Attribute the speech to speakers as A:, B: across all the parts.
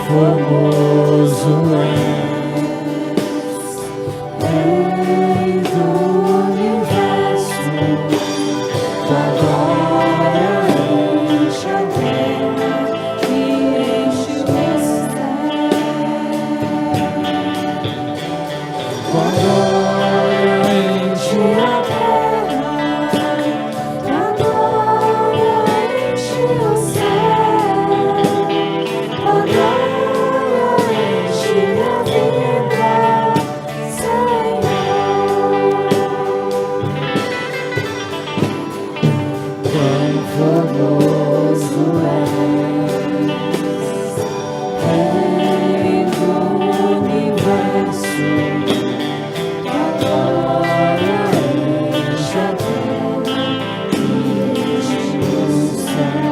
A: formoso Rei do universo, tua glória enche a terra e enche o céu. Tua glória enche a terra, tua glória enche o céu. Tua glória enche minha vida, Senhor. Quão formoso Rei do universo, tua glória enche a terra e enche o céu.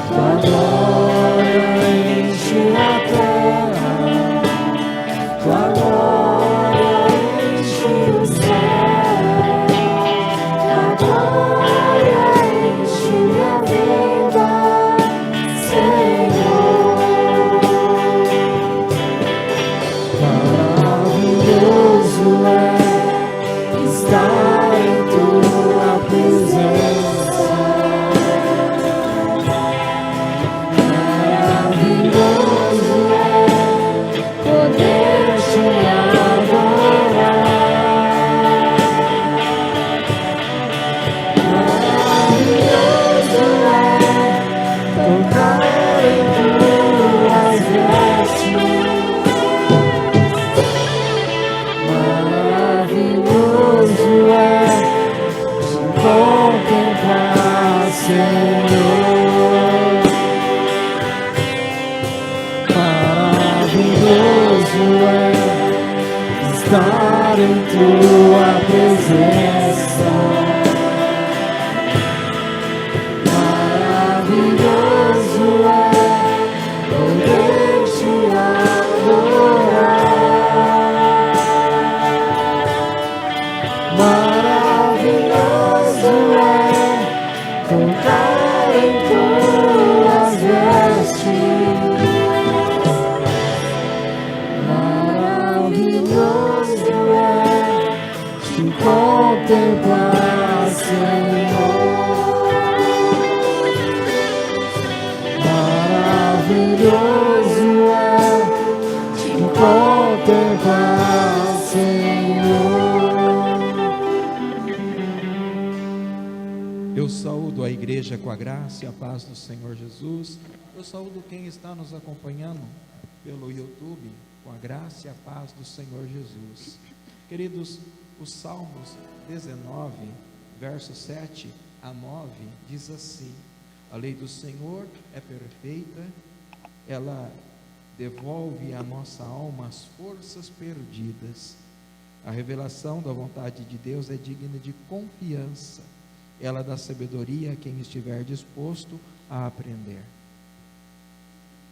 A: Tua glória enche a terra, tua glória enche o céu. Tua glória enche minha vida, Senhor. Maravilhoso estar em tua presença. Maravilhoso poder te adorar. Maravilhoso tocar em tuas vestes. Maravilhoso te contemplar, Senhor. Maravilhoso estar em tua presença. Maravilhoso poder te adorar. Maravilhoso tocar em tuas vestes. Maravilhoso te contemplar, Senhor. Maravilhoso te contemplar, Senhor.
B: Eu saúdo a igreja com a graça e a paz do Senhor Jesus. Eu saúdo quem está nos acompanhando pelo YouTube com a graça e a paz do Senhor Jesus. Queridos, os Salmos 19, versos 7 a 9, diz assim: a lei do Senhor é perfeita, ela devolve à nossa alma as forças perdidas. A revelação da vontade de Deus é digna de confiança. Ela dá sabedoria a quem estiver disposto a aprender.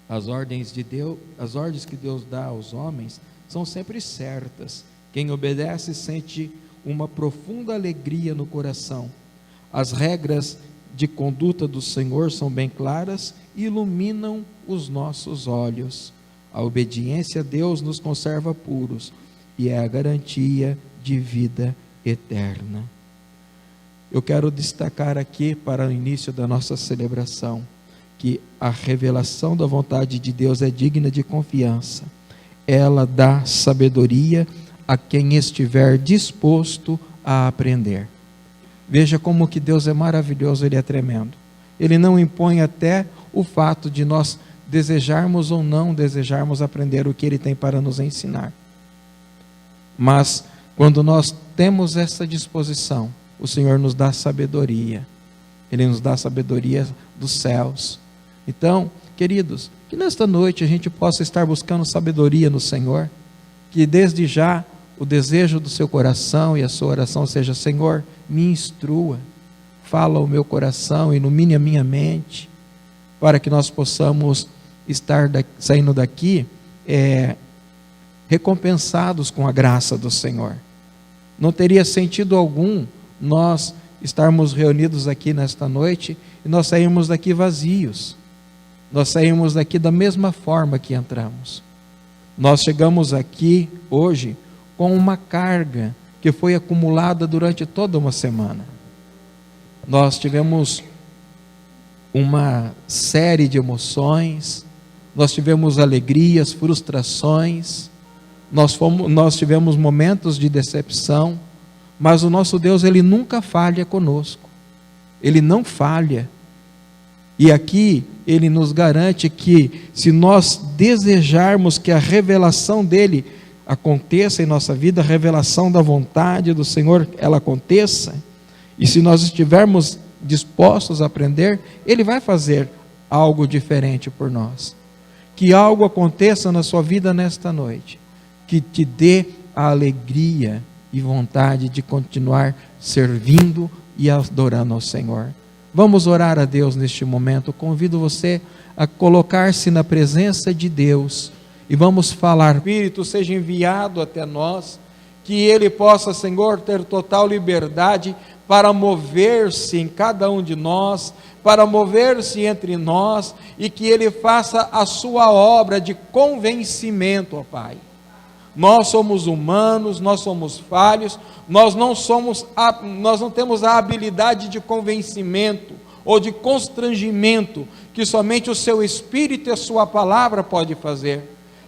B: As ordens de Deus, as ordens que Deus dá aos homens são sempre certas. Quem obedece sente uma profunda alegria no coração. As regras de conduta do Senhor são bem claras e iluminam os nossos olhos. A obediência a Deus nos conserva puros e é a garantia de vida eterna. Eu quero destacar aqui para o início da nossa celebração que a revelação da vontade de Deus é digna de confiança. Ela dá sabedoria a quem estiver disposto a aprender. Veja como que Deus é maravilhoso, Ele é tremendo. Ele não impõe até o fato de nós desejarmos ou não desejarmos aprender o que Ele tem para nos ensinar. Mas quando nós temos essa disposição, o Senhor nos dá sabedoria. Ele nos dá sabedoria dos céus. Então, queridos, que nesta noite a gente possa estar buscando sabedoria no Senhor. Que desde já o desejo do seu coração e a sua oração seja: Senhor, me instrua, fala ao meu coração, ilumine a minha mente, para que nós possamos estar saindo daqui recompensados com a graça do Senhor. Não teria sentido algum nós estarmos reunidos aqui nesta noite e nós sairmos daqui vazios. Nós saímos daqui da mesma forma que entramos. Nós chegamos aqui hoje com uma carga que foi acumulada durante toda uma semana. Nós tivemos uma série de emoções, nós tivemos alegrias, frustrações, nós tivemos momentos de decepção, mas o nosso Deus, Ele nunca falha conosco. Ele não falha. E aqui Ele nos garante que se nós desejarmos que a revelação dEle aconteça em nossa vida, a revelação da vontade do Senhor, ela aconteça, e se nós estivermos dispostos a aprender, Ele vai fazer algo diferente por nós. Que algo aconteça na sua vida nesta noite, que te dê a alegria e vontade de continuar servindo e adorando ao Senhor. Vamos orar a Deus neste momento. Convido você a colocar-se na presença de Deus e vamos falar. O Espírito seja enviado até nós, que Ele possa, Senhor, ter total liberdade para mover-se em cada um de nós, para mover-se entre nós, e que Ele faça a sua obra de convencimento, ó Pai. Nós somos humanos, nós somos falhos, nós não temos a habilidade de convencimento ou de constrangimento que somente o Seu Espírito e a Sua Palavra pode fazer.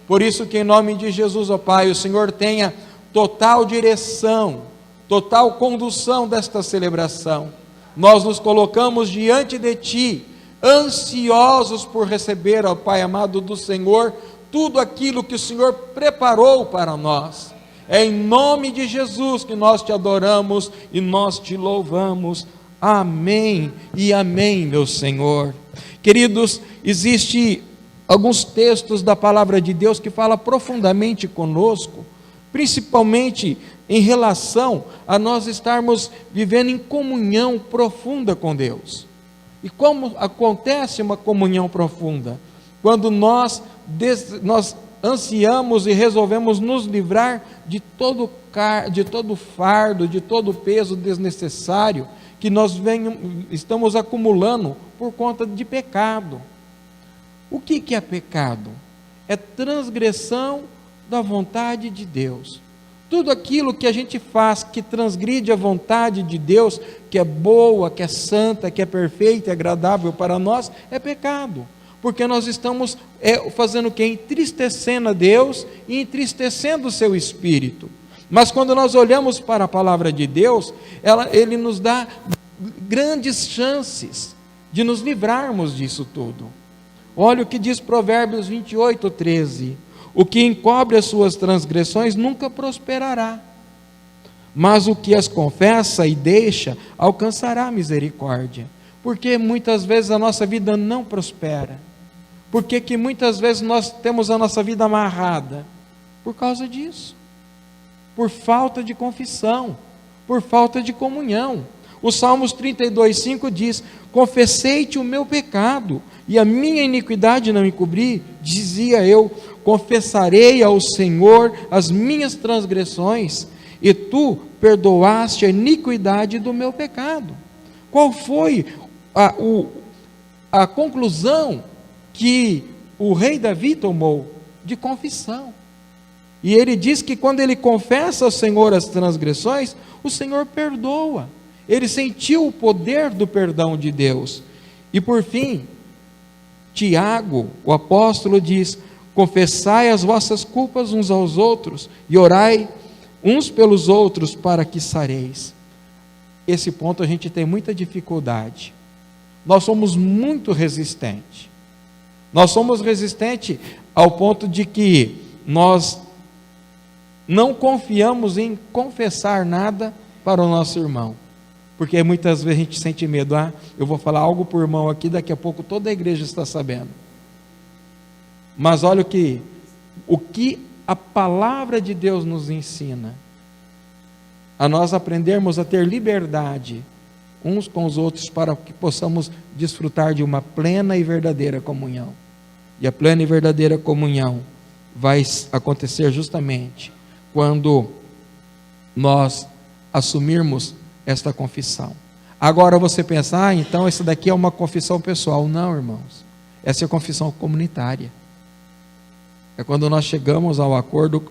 B: Por isso que em nome de Jesus, ó Pai, o Senhor tenha total direção, total condução desta celebração. Nós nos colocamos diante de Ti, ansiosos por receber, ó Pai amado do Senhor, tudo aquilo que o Senhor preparou para nós. É em nome de Jesus que nós Te adoramos e nós Te louvamos. Amém e amém, meu Senhor. Queridos, existe alguns textos da palavra de Deus que falam profundamente conosco, principalmente em relação a nós estarmos vivendo em comunhão profunda com Deus. E como acontece uma comunhão profunda? Quando nós ansiamos e resolvemos nos livrar de todo fardo, de todo peso desnecessário que nós estamos acumulando por conta de pecado. O que é pecado? É transgressão da vontade de Deus. Tudo aquilo que a gente faz que transgride a vontade de Deus, que é boa, que é santa, que é perfeita e agradável para nós, é pecado. Porque nós estamos fazendo o quê? Entristecendo a Deus e entristecendo o seu Espírito. Mas quando nós olhamos para a palavra de Deus, Ele nos dá grandes chances de nos livrarmos disso tudo. Olha o que diz Provérbios 28:13. O que encobre as suas transgressões nunca prosperará, mas o que as confessa e deixa alcançará misericórdia. Porque muitas vezes a nossa vida não prospera? Por que muitas vezes nós temos a nossa vida amarrada? Por causa disso. Por falta de confissão, por falta de comunhão. O Salmos 32:5 diz: confessei-te o meu pecado, e a minha iniquidade não encobri. Dizia eu: confessarei ao Senhor as minhas transgressões, e tu perdoaste a iniquidade do meu pecado. Qual foi a conclusão que o rei Davi tomou? De confissão. E ele diz que quando ele confessa ao Senhor as transgressões, o Senhor perdoa. Ele sentiu o poder do perdão de Deus. E por fim, Tiago, o apóstolo, diz: confessai as vossas culpas uns aos outros e orai uns pelos outros para que sareis. Esse ponto a gente tem muita dificuldade. Nós somos muito resistentes. Nós somos resistentes ao ponto de que nós não confiamos em confessar nada para o nosso irmão. Porque muitas vezes a gente sente medo. Eu vou falar algo para o irmão aqui, daqui a pouco toda a igreja está sabendo. Mas olha o que a palavra de Deus nos ensina. A nós aprendermos a ter liberdade uns com os outros para que possamos desfrutar de uma plena e verdadeira comunhão. E a plena e verdadeira comunhão vai acontecer justamente quando nós assumirmos esta confissão. Agora você pensa, então essa daqui é uma confissão pessoal. Não, irmãos. Essa é a confissão comunitária. É quando nós chegamos ao acordo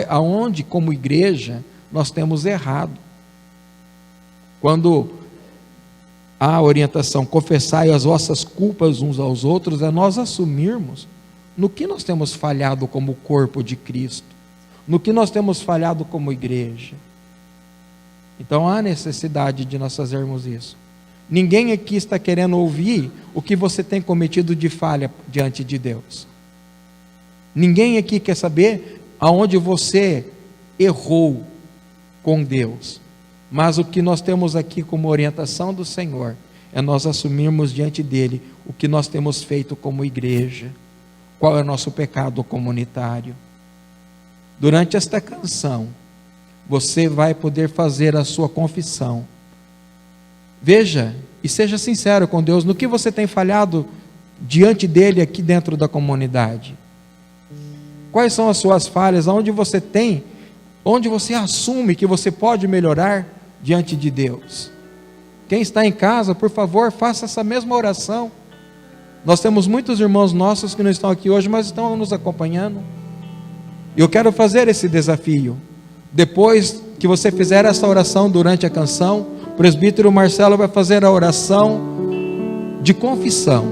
B: aonde, como igreja, nós temos errado. Quando a orientação, confessai as vossas culpas uns aos outros, é nós assumirmos no que nós temos falhado como corpo de Cristo, no que nós temos falhado como igreja. Então há necessidade de nós fazermos isso. Ninguém aqui está querendo ouvir o que você tem cometido de falha diante de Deus. Ninguém aqui quer saber aonde você errou com Deus. Mas o que nós temos aqui como orientação do Senhor é nós assumirmos diante dele o que nós temos feito como igreja. Qual é o nosso pecado comunitário? Durante esta canção, você vai poder fazer a sua confissão. Veja e seja sincero com Deus no que você tem falhado diante dele aqui dentro da comunidade. Quais são as suas falhas? Onde você assume que você pode melhorar diante de Deus? Quem está em casa, por favor, faça essa mesma oração. Nós temos muitos irmãos nossos que não estão aqui hoje, mas estão nos acompanhando. E eu quero fazer esse desafio. Depois que você fizer essa oração durante a canção, o presbítero Marcelo vai fazer a oração de confissão.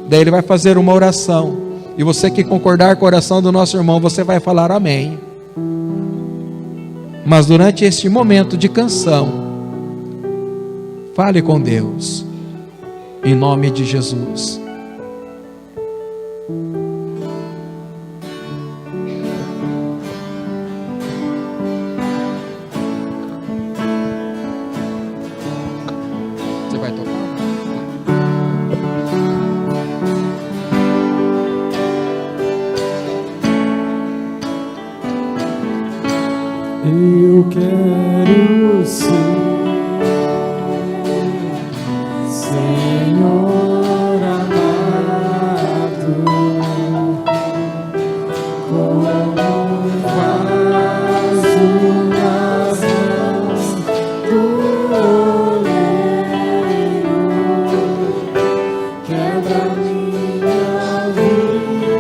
B: Daí ele vai fazer uma oração. E você que concordar com a oração do nosso irmão, você vai falar amém. Mas durante este momento de canção, fale com Deus, em nome de Jesus. Você vai tocar?
A: Eu quero ser, Senhor amado, como vaso nas mãos do oleiro, quebra minha vida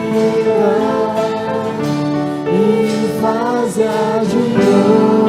A: e faz-a de
C: Deus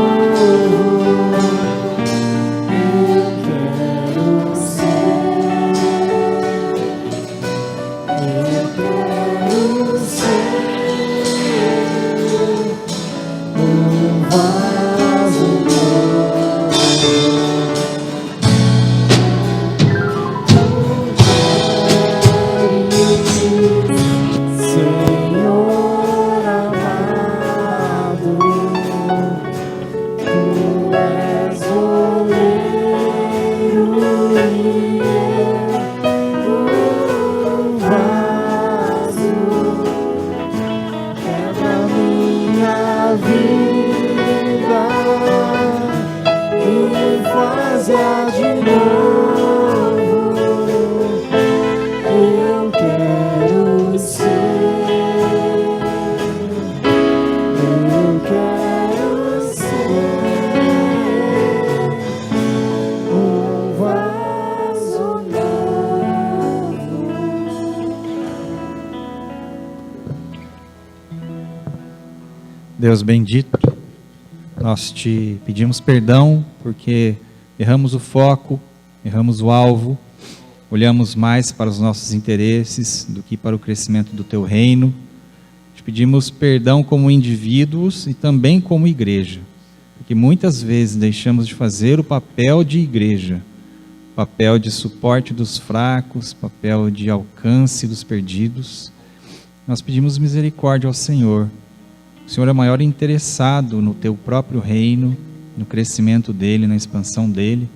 C: bendito, nós te pedimos perdão porque erramos o foco, erramos o alvo, olhamos mais para os nossos interesses do que para o crescimento do teu reino. Te pedimos perdão como indivíduos e também como igreja, porque muitas vezes deixamos de fazer o papel de igreja, papel de suporte dos fracos, papel de alcance dos perdidos. Nós pedimos misericórdia ao Senhor. O Senhor é o maior interessado no teu próprio reino, no crescimento dele, na expansão dele.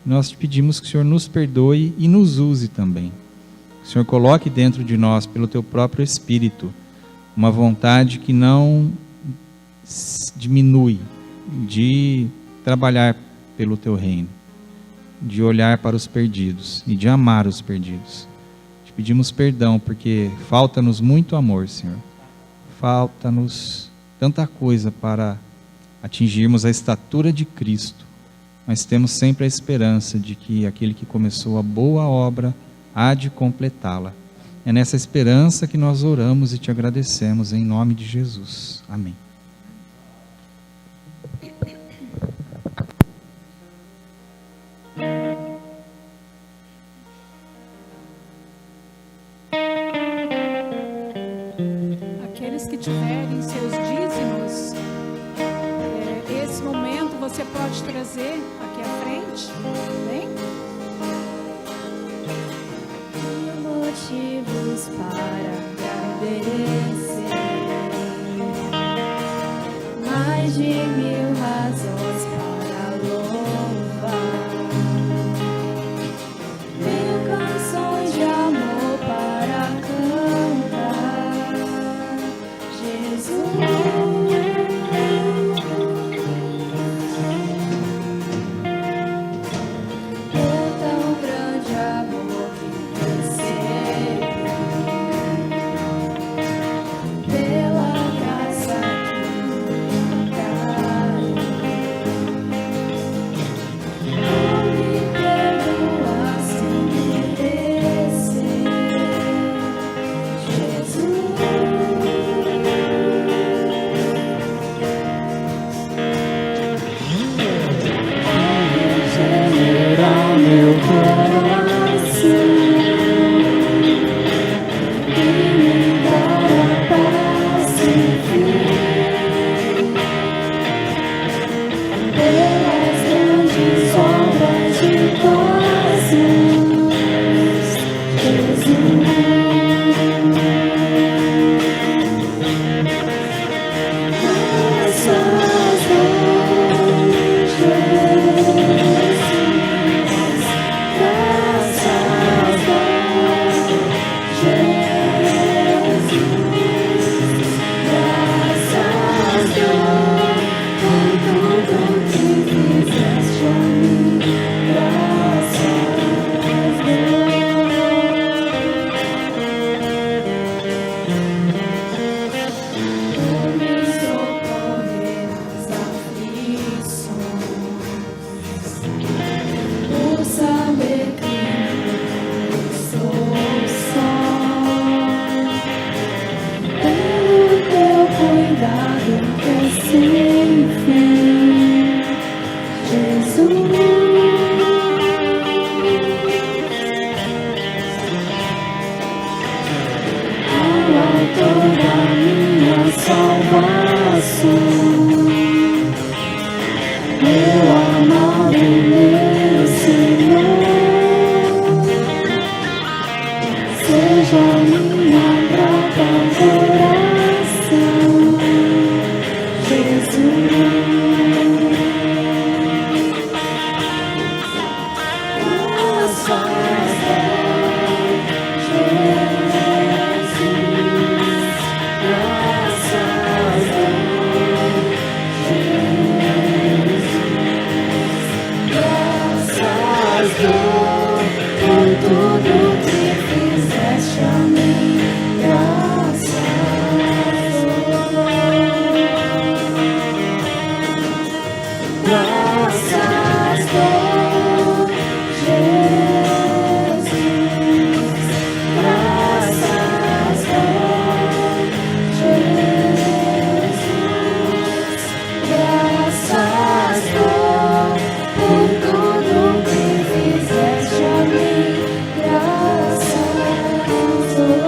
C: Nós te pedimos que o Senhor nos perdoe e nos use também. Que o Senhor coloque dentro de nós, pelo teu próprio Espírito, uma vontade que não diminui de trabalhar pelo teu reino, de olhar para os perdidos e de amar os perdidos. Te pedimos perdão porque falta-nos muito amor, Senhor. Falta-nos tanta coisa para atingirmos a estatura de Cristo, mas temos sempre a esperança de que aquele que começou a boa obra há de completá-la. É nessa esperança que nós oramos e te agradecemos em nome de Jesus. Amém.
D: Aqueles que tiverem seus dízimos, esse momento você pode trazer aqui à frente, bem?
A: Motivos para agradecer, mais de 1000 razões para louvar, 1000 canções de amor para cantar. Jesus, por tão grande amor que recebo, pela graça que me dai, por me perdoar sem merecer. Jesus, regenerar meu coração e me dar a paz sem fim, pelas grandes obras de tuas mãos, Jesus. Graças dou, Jesus. Graças dou, Jesus. Graças dou por tudo que fizeste a mim. Graças dou por me socorrer nas aflições, por saber que não sou só, pelo teu cuidado que é sem fim, Jesus. Ao autor da minha salvação, meu amado, meu Senhor, seja minha grata adoração, Jesus. Graças dou, Jesus. Graças dou, Jesus. Graças dou por tudo que fizeste a mim. Graças dou. Graças dou, Jesus. Graças dou, Jesus. Graças dou por tudo que fizeste a mim. Graças dou.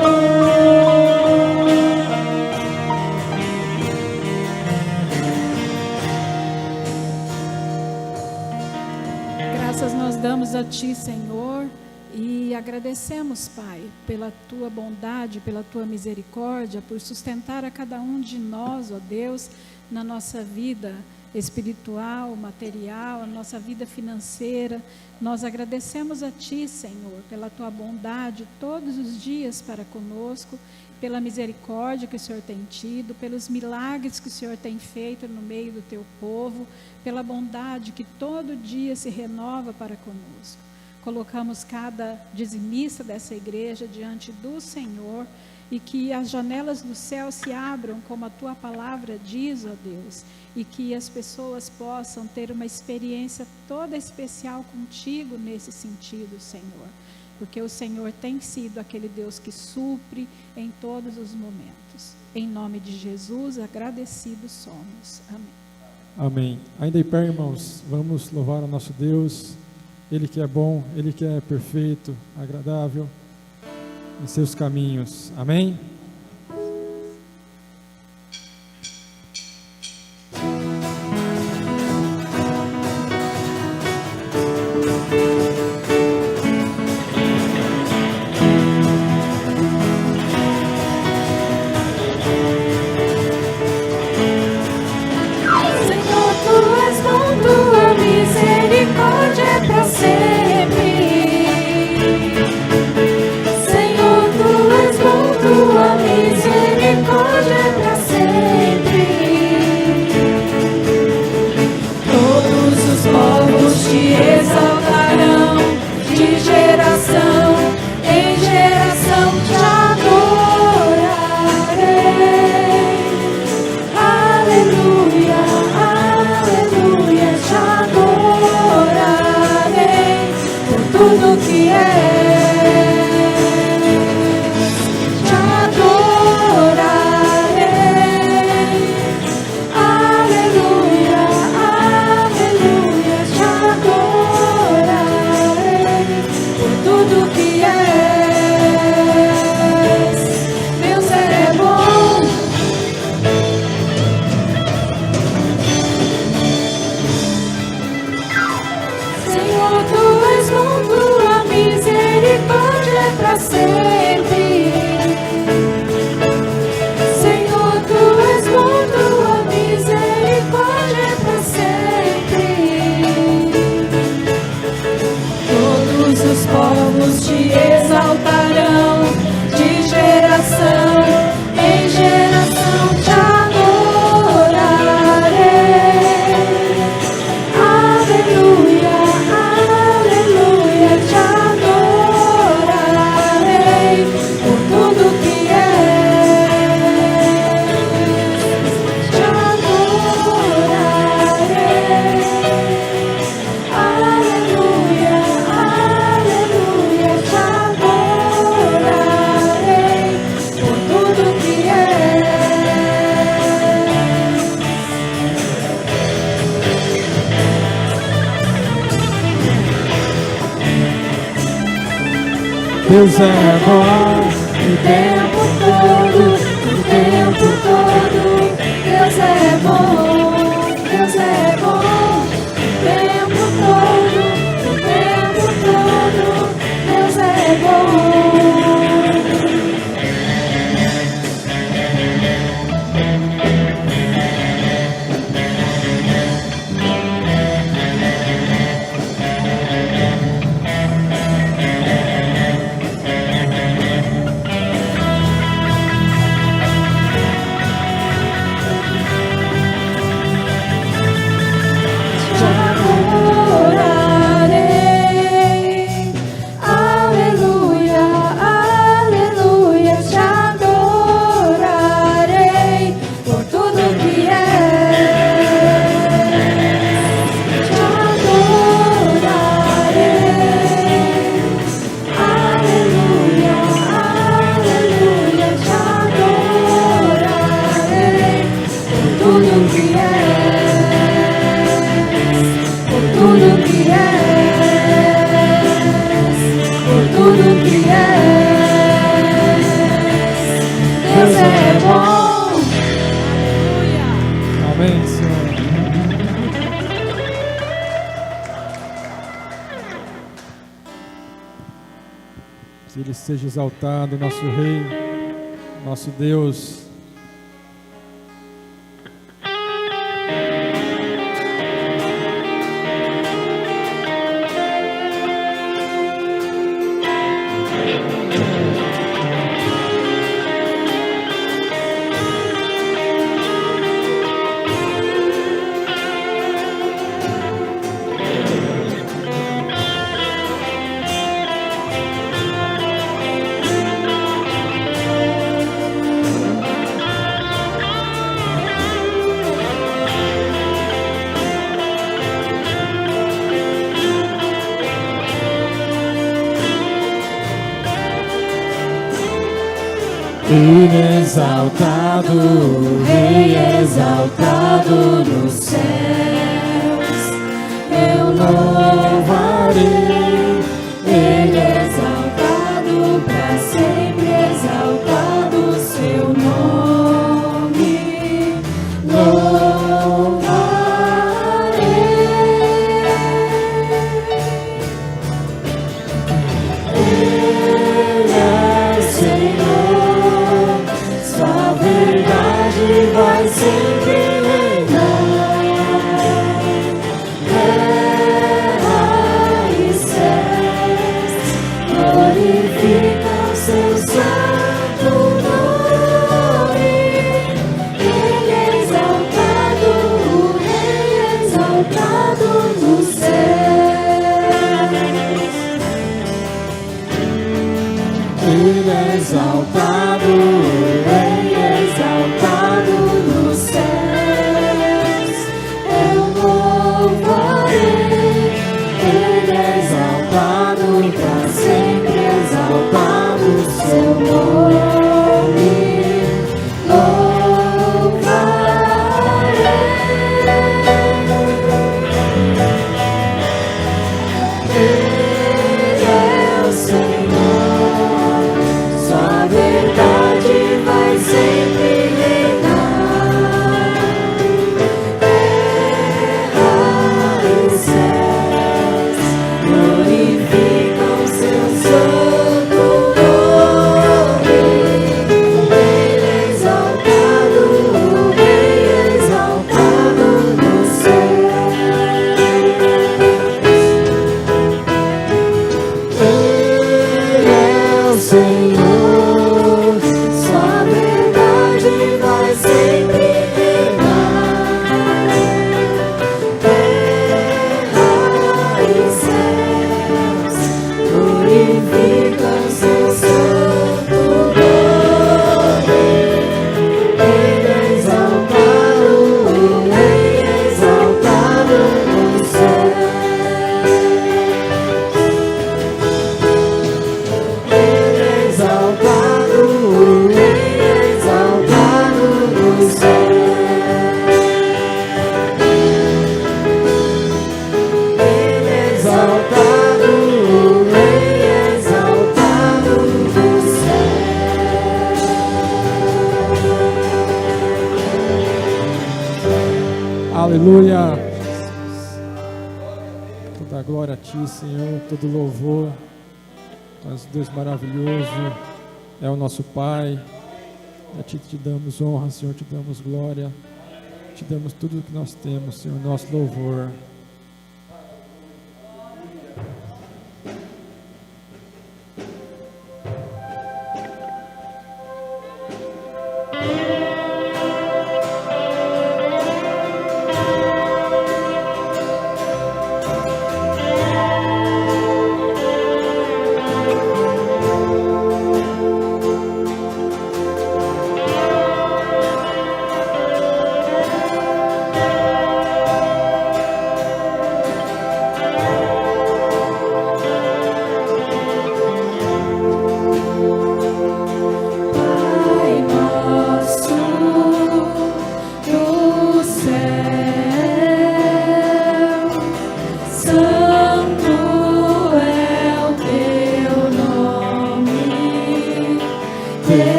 D: Graças nós damos a Ti, Senhor, e agradecemos, Pai, pela Tua bondade, pela Tua misericórdia, por sustentar a cada um de nós, ó Deus, na nossa vida espiritual, material, a nossa vida financeira. Nós agradecemos a Ti, Senhor, pela Tua bondade todos os dias para conosco, pela misericórdia que o Senhor tem tido, pelos milagres que o Senhor tem feito no meio do Teu povo, pela bondade que todo dia se renova para conosco. colocamos cada dizimista dessa igreja diante do Senhor e que as janelas do céu se abram, como a tua palavra diz, ó Deus, e que as pessoas possam ter uma experiência toda especial contigo nesse sentido, Senhor, porque o Senhor tem sido aquele Deus que supre em todos os momentos. Em nome de Jesus, agradecidos somos. Amém.
E: Amém. Ainda em pé, irmãos, vamos louvar o nosso Deus, Ele que é bom, Ele que é perfeito, agradável em seus caminhos. Amém?
A: Senhor, tu és bom, tua misericórdia é para sempre. Senhor, tu és bom, tua misericórdia é para sempre. Todos os povos te exaltarão, de geração em geração te adorarei. Aleluia, aleluia, te adorarei por tudo que és. Te adorarei. Aleluia, aleluia, te adorarei por tudo que és. Deus é bom. Senhor, tu és bom, tua misericórdia é para sempre. Senhor, tu és bom, tua misericórdia é para sempre. Todos os povos te exaltarão, de geração em geração te adorarei. Aleluia, aleluia, te adorarei por tudo que és. Te adorarei. Aleluia, aleluia, te adorarei por tudo que
E: Deus é bom.
A: o tempo todo, o tempo todo, Deus é bom, Deus é bom, o tempo todo, o tempo todo, Deus é bom. Te adorarei. Aleluia, aleluia, te adorarei por tudo que és. Te adorarei. Aleluia, aleluia, te adorarei por tudo que és. Por tudo que és, por tudo que és. Deus é bom. Aleluia.
E: Amém, Senhor. Que Ele seja exaltado, nosso Rei, nosso Deus. Ele é exaltado, o Rei é exaltado nos céus. Eu louvarei, Ele é exaltado para sempre, exaltado o seu nome. Louvarei. Ele é Senhor, sua verdade vai sempre reinar. Terra e céus glorificam seu santo nome. Ele é exaltado, o Rei é exaltado nos céus. Ele é exaltado, o Rei é exaltado nos céus. Eu louvarei, Ele é exaltado para sempre, exaltado o seu nome. Louvarei. Ele é o Senhor, sua verdade vai sempre reinar. Terra e céus glorificam seu santo nome. Ele é exaltado, o Rei é exaltado nos céus. Ele é o Senhor, sua verdade vai sempre reinar. Terra e céus glorificam seu santo nome. Ele é exaltado, o Rei é exaltado nos céus. Ele é exaltado, o Rei é exaltado nos céus. Ele é exaltado, o Rei é exaltado nos céus. Aleluia. Toda a glória a Ti, Senhor, todo louvor. Mas Deus maravilhoso é o nosso Pai. A Ti te damos honra, Senhor, te damos glória. Te damos tudo o que nós temos, Senhor, nosso louvor.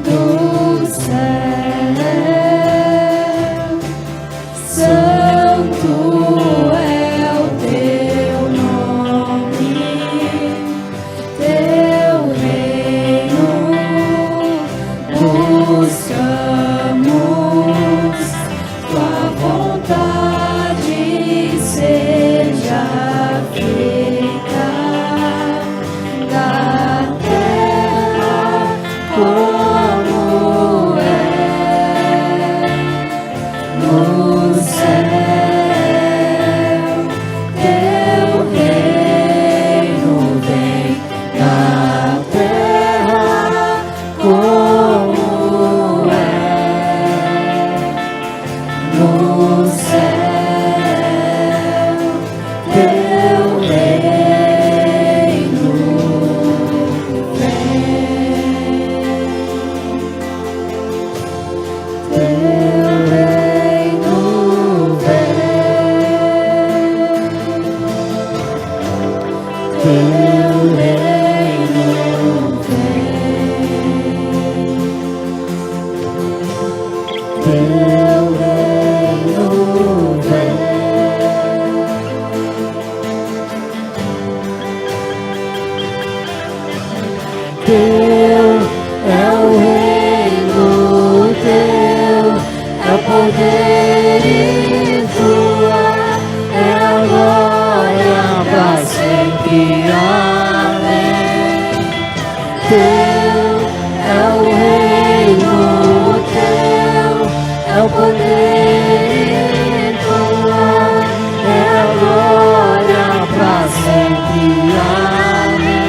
A: do céu, santo é o teu nome, teu reino buscamos, tua vontade seja feita da terra como é no céu. Teu reino vem da terra como é no céu. Teu reino vem. Teu reino vem. Teu reino vem. Teu reino vem. Teu é o reino, teu é o poder e tua é a glória para sempre. Amém. Teu é o reino, teu é o poder e tua é a glória para sempre. Amém.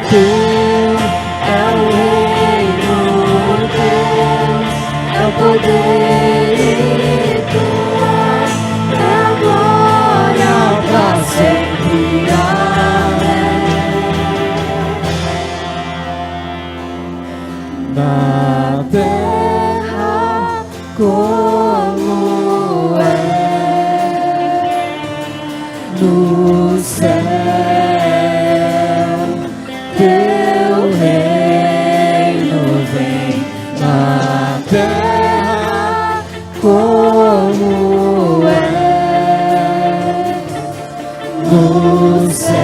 A: Teu é o reino, teu é o poder e tua é a glória para sempre. Amém. Na terra como é no céu. Teu reino vem na terra como é no céu.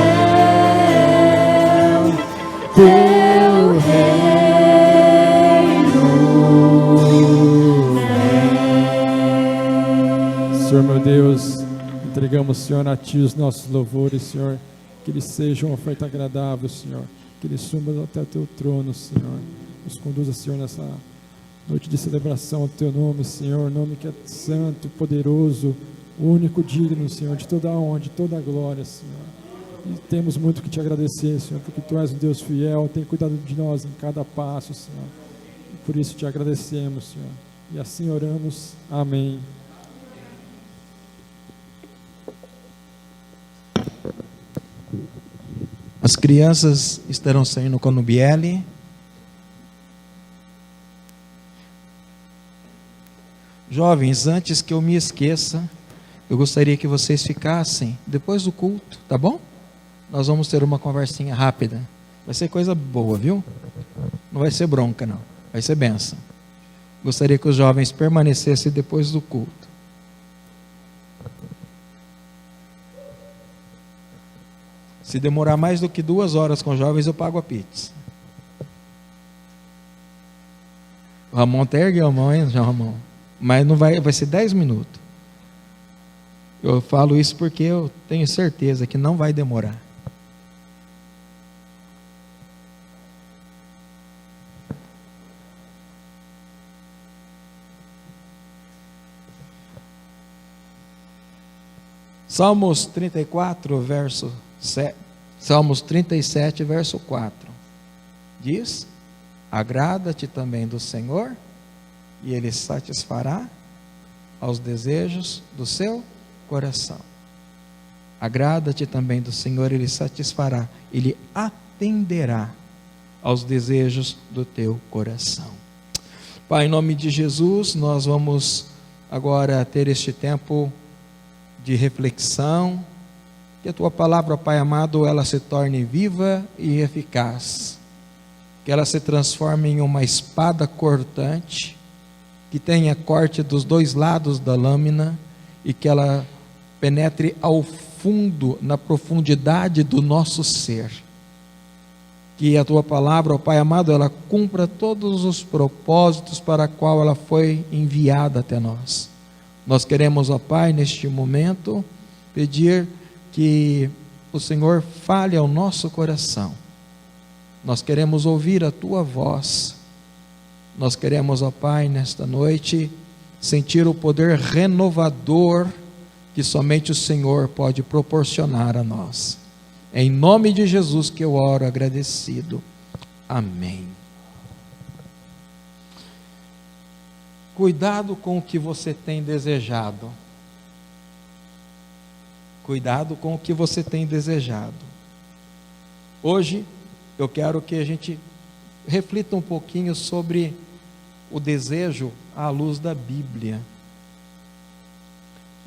A: Teu reino vem.
E: Senhor meu Deus, entregamos, Senhor, a Ti os nossos louvores, Senhor, que eles sejam uma oferta agradável, Senhor, que eles subam até o Teu trono, Senhor, nos conduza, Senhor, nessa noite de celebração ao Teu nome, Senhor, nome que é santo, poderoso, único, digno, Senhor, de toda a honra, de toda a glória, Senhor. E temos muito que Te agradecer, Senhor, porque Tu és um Deus fiel, tem cuidado de nós em cada passo, Senhor, e por isso Te agradecemos, Senhor, e assim oramos, amém.
B: As crianças estarão saindo com o Nubiele. Jovens, antes que eu me esqueça, eu gostaria que vocês ficassem depois do culto, tá bom? Nós vamos ter uma conversinha rápida. Vai ser coisa boa, viu? Não vai ser bronca, não. Vai ser bênção. Gostaria que os jovens permanecessem depois do culto. Se demorar mais do que 2 horas com os jovens, eu pago a pizza. O Ramon até ergueu a mão, hein, João Ramon? Mas não vai ser 10 minutos. Eu falo isso porque eu tenho certeza que não vai demorar. Salmos 34, verso 7. Salmos 37, verso 4. Diz: agrada-te também do Senhor, e Ele satisfará aos desejos do seu coração. Agrada-te também do Senhor, Ele satisfará, Ele atenderá aos desejos do teu coração. Pai, em nome de Jesus, nós vamos agora ter este tempo de reflexão, que a Tua palavra, Pai amado, ela se torne viva e eficaz. que ela se transforme em uma espada cortante, que tenha corte dos dois lados da lâmina e que ela penetre ao fundo, na profundidade do nosso ser. Que a tua palavra, ó Pai amado, ela cumpra todos os propósitos para a qual ela foi enviada até nós. Nós queremos, ó Pai, neste momento, pedir que o Senhor fale ao nosso coração. Nós queremos ouvir a tua voz. Nós queremos, ó Pai, nesta noite, sentir o poder renovador que somente o Senhor pode proporcionar a nós. É em nome de Jesus que eu oro agradecido. Amém. Cuidado com o que você tem desejado. Cuidado com o que você tem desejado. Hoje, eu quero que a gente reflita um pouquinho sobre o desejo à luz da Bíblia.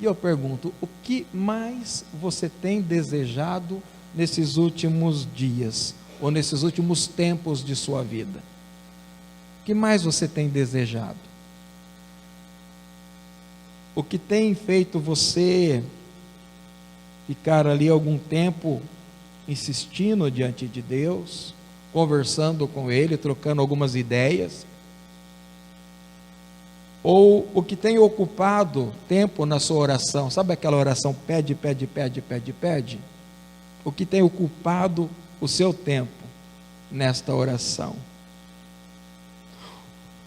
B: E eu pergunto, o que mais você tem desejado nesses últimos dias, ou nesses últimos tempos de sua vida? O que mais você tem desejado? O que tem feito você ficar ali algum tempo insistindo diante de Deus, conversando com Ele, trocando algumas ideias? Ou o que tem ocupado tempo na sua oração? Sabe aquela oração pede, pede, pede, pede, pede? O que tem ocupado o seu tempo nesta oração?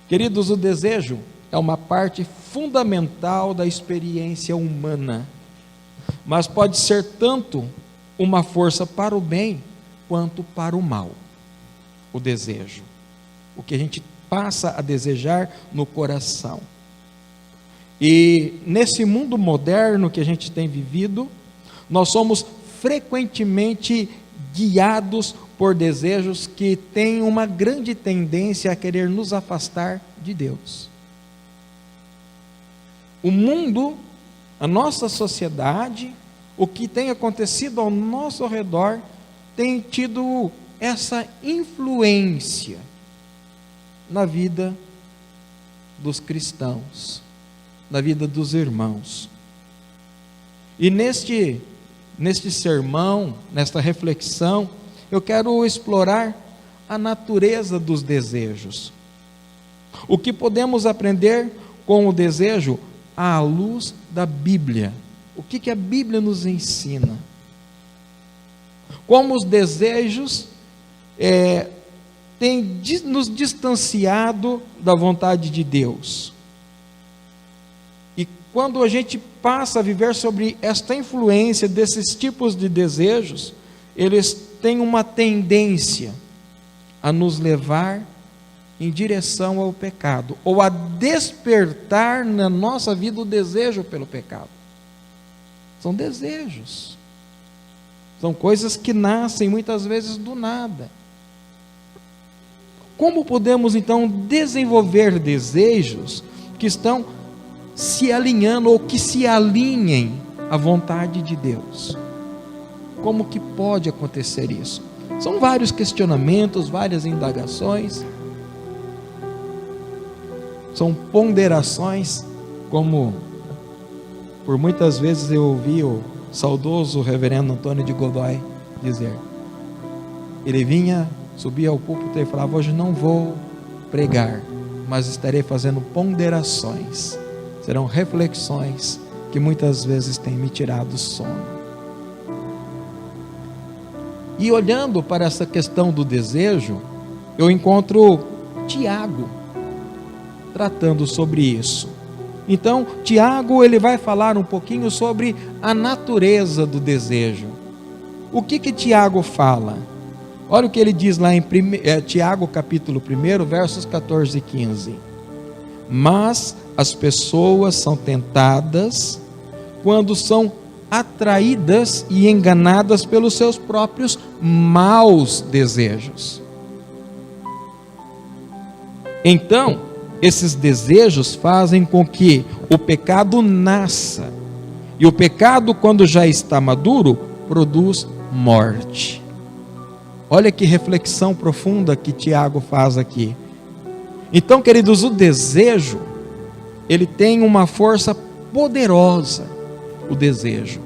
B: Queridos, o desejo é uma parte fundamental da experiência humana, mas pode ser tanto uma força para o bem quanto para o mal. O desejo, o que a gente passa a desejar no coração. E nesse mundo moderno que a gente tem vivido, nós somos frequentemente guiados por desejos que têm uma grande tendência a querer nos afastar de Deus. O mundo, a nossa sociedade, o que tem acontecido ao nosso redor, tem tido essa influência na vida dos cristãos, na vida dos irmãos. E neste sermão, nesta reflexão, eu quero explorar a natureza dos desejos. O que podemos aprender com o desejo à luz da Bíblia? O que a Bíblia nos ensina? Como os desejos têm nos distanciado da vontade de Deus. E quando a gente passa a viver sobre esta influência desses tipos de desejos, eles têm uma tendência a nos levar em direção ao pecado, ou a despertar na nossa vida o desejo pelo pecado. São desejos, são coisas que nascem muitas vezes do nada. Como podemos então desenvolver desejos que estão se alinhando ou que se alinhem à vontade de Deus? Como que pode acontecer isso? São vários questionamentos, várias indagações, são ponderações, como por muitas vezes eu ouvi o saudoso reverendo Antônio de Godoy dizer. Ele vinha, subia ao púlpito e falava: hoje não vou pregar, mas estarei fazendo ponderações, serão reflexões que muitas vezes têm me tirado o sono. E olhando para essa questão do desejo, eu encontro Tiago tratando sobre isso. Então, Tiago, ele vai falar um pouquinho sobre a natureza do desejo. O que Tiago fala? Olha o que ele diz lá em Tiago capítulo 1, versos 14 e 15. Mas as pessoas são tentadas quando são atraídas e enganadas pelos seus próprios maus desejos. Então, esses desejos fazem com que o pecado nasça, e o pecado, quando já está maduro, produz morte. Olha que reflexão profunda que Tiago faz aqui. Então, queridos, o desejo, ele tem uma força poderosa, o desejo.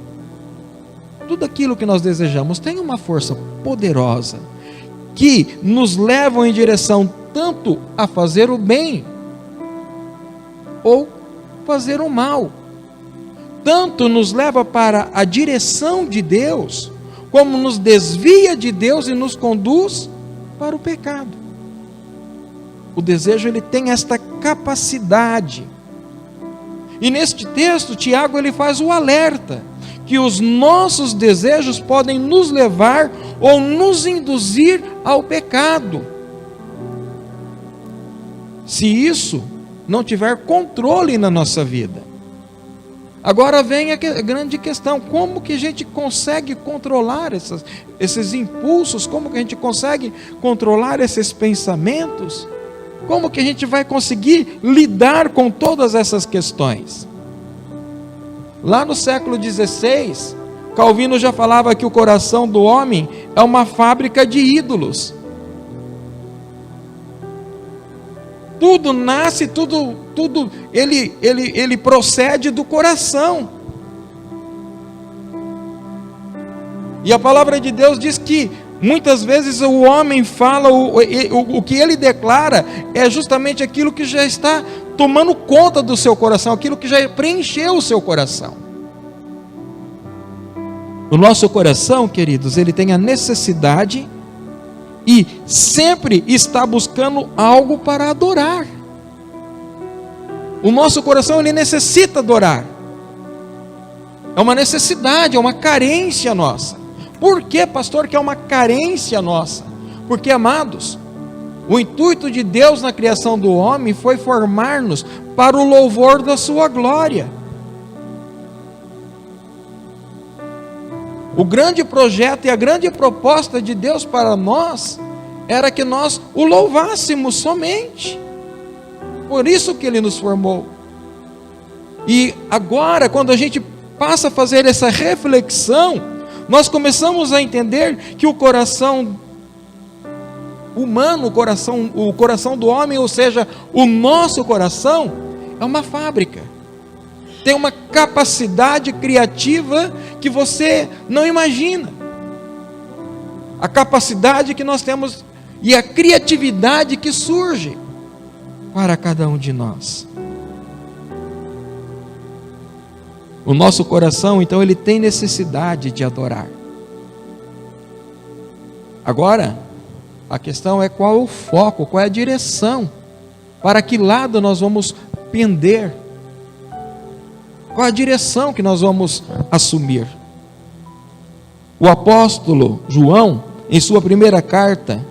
B: Tudo aquilo que nós desejamos tem uma força poderosa, que nos levam em direção tanto a fazer o bem, ou fazer o mal. Tanto nos leva para a direção de Deus, como nos desvia de Deus e nos conduz para o pecado. O desejo, ele tem esta capacidade. E neste texto, Tiago, ele faz o alerta que os nossos desejos podem nos levar ou nos induzir ao pecado, se isso não tiver controle na nossa vida. Agora vem a grande questão: como que a gente consegue controlar esses impulsos? Como que a gente consegue controlar esses pensamentos? Como que a gente vai conseguir lidar com todas essas questões? Lá no século XVI, Calvino já falava que o coração do homem é uma fábrica de ídolos. Tudo nasce, ele procede do coração. E a palavra de Deus diz que muitas vezes o homem fala, o que ele declara é justamente aquilo que já está tomando conta do seu coração, aquilo que já preencheu o seu coração. O nosso coração, queridos, ele tem a necessidade e sempre está buscando algo para adorar. O nosso coração, ele necessita adorar. É uma necessidade, é uma carência nossa. Por que, pastor, que é uma carência nossa? Porque, amados, o intuito de Deus na criação do homem foi formar-nos para o louvor da sua glória. O grande projeto e a grande proposta de Deus para nós era que nós o louvássemos somente. Por isso que Ele nos formou. E agora, quando a gente passa a fazer essa reflexão, nós começamos a entender que o coração humano, o coração do homem, ou seja, o nosso coração, é uma fábrica. Tem uma capacidade criativa que você não imagina. A capacidade que nós temos e a criatividade que surge para cada um de nós. O nosso coração, então, ele tem necessidade de adorar. Agora, a questão é qual é o foco, qual é a direção, para que lado nós vamos pender, qual é a direção que nós vamos assumir. O apóstolo João, em sua primeira carta,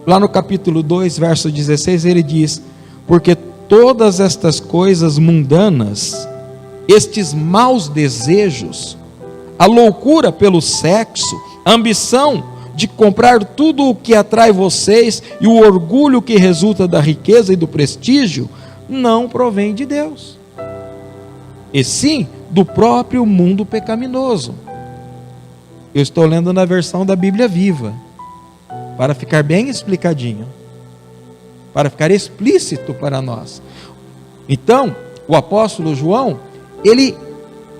B: lá no capítulo 2, verso 16, ele diz: porque todas estas coisas mundanas, estes maus desejos, a loucura pelo sexo, a ambição de comprar tudo o que atrai vocês e o orgulho que resulta da riqueza e do prestígio, não provém de Deus, e sim do próprio mundo pecaminoso. Eu estou lendo na versão da Bíblia Viva, para ficar bem explicadinho, para ficar explícito para nós. Então, o apóstolo João, ele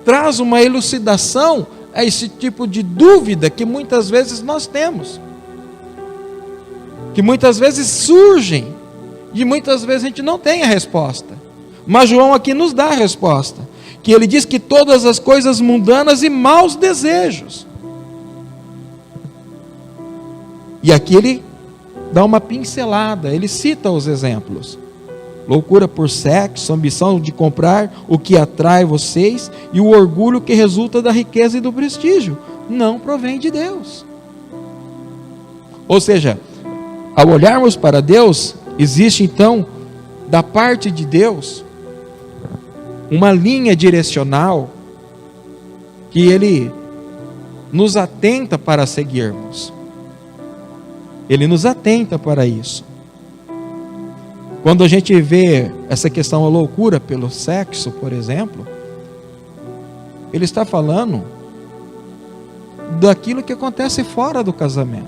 B: traz uma elucidação a esse tipo de dúvida que muitas vezes nós temos, que muitas vezes surgem, e muitas vezes a gente não tem a resposta, mas João aqui nos dá a resposta, que ele diz que todas as coisas mundanas e maus desejos, e aqui ele dá uma pincelada, ele cita os exemplos: loucura por sexo, ambição de comprar o que atrai vocês e o orgulho que resulta da riqueza e do prestígio, não provém de Deus. Ou seja, ao olharmos para Deus, existe então, da parte de Deus, uma linha direcional que Ele nos atenta para seguirmos. Ele nos atenta para isso. Quando a gente vê essa questão da loucura pelo sexo, por exemplo, ele está falando daquilo que acontece fora do casamento.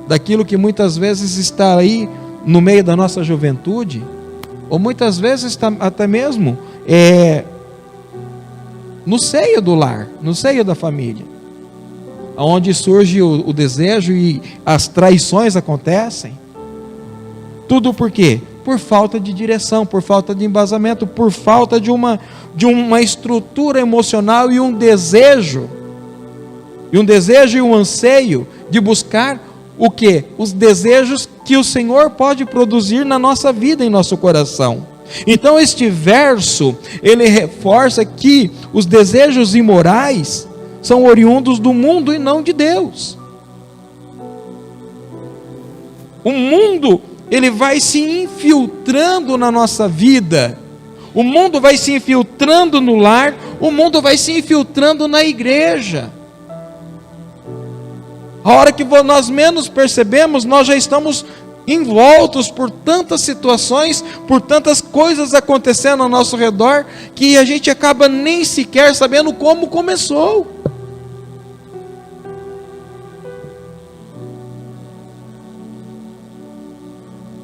B: daquilo que muitas vezes está aí no meio da nossa juventude, ou muitas vezes está até mesmo no seio do lar, no seio da família, onde surge o desejo e as traições acontecem. Tudo por quê? Por falta de direção, por falta de embasamento, por falta de uma estrutura emocional e um desejo e um anseio de buscar o quê? Os desejos que o Senhor pode produzir na nossa vida, em nosso coração. Então este verso, ele reforça que os desejos imorais são oriundos do mundo e não de Deus. O mundo, ele vai se infiltrando na nossa vida, o mundo vai se infiltrando no lar, o mundo vai se infiltrando na igreja. A hora que nós menos percebemos, nós já estamos envoltos por tantas situações, por tantas coisas acontecendo ao nosso redor, que a gente acaba nem sequer sabendo como começou.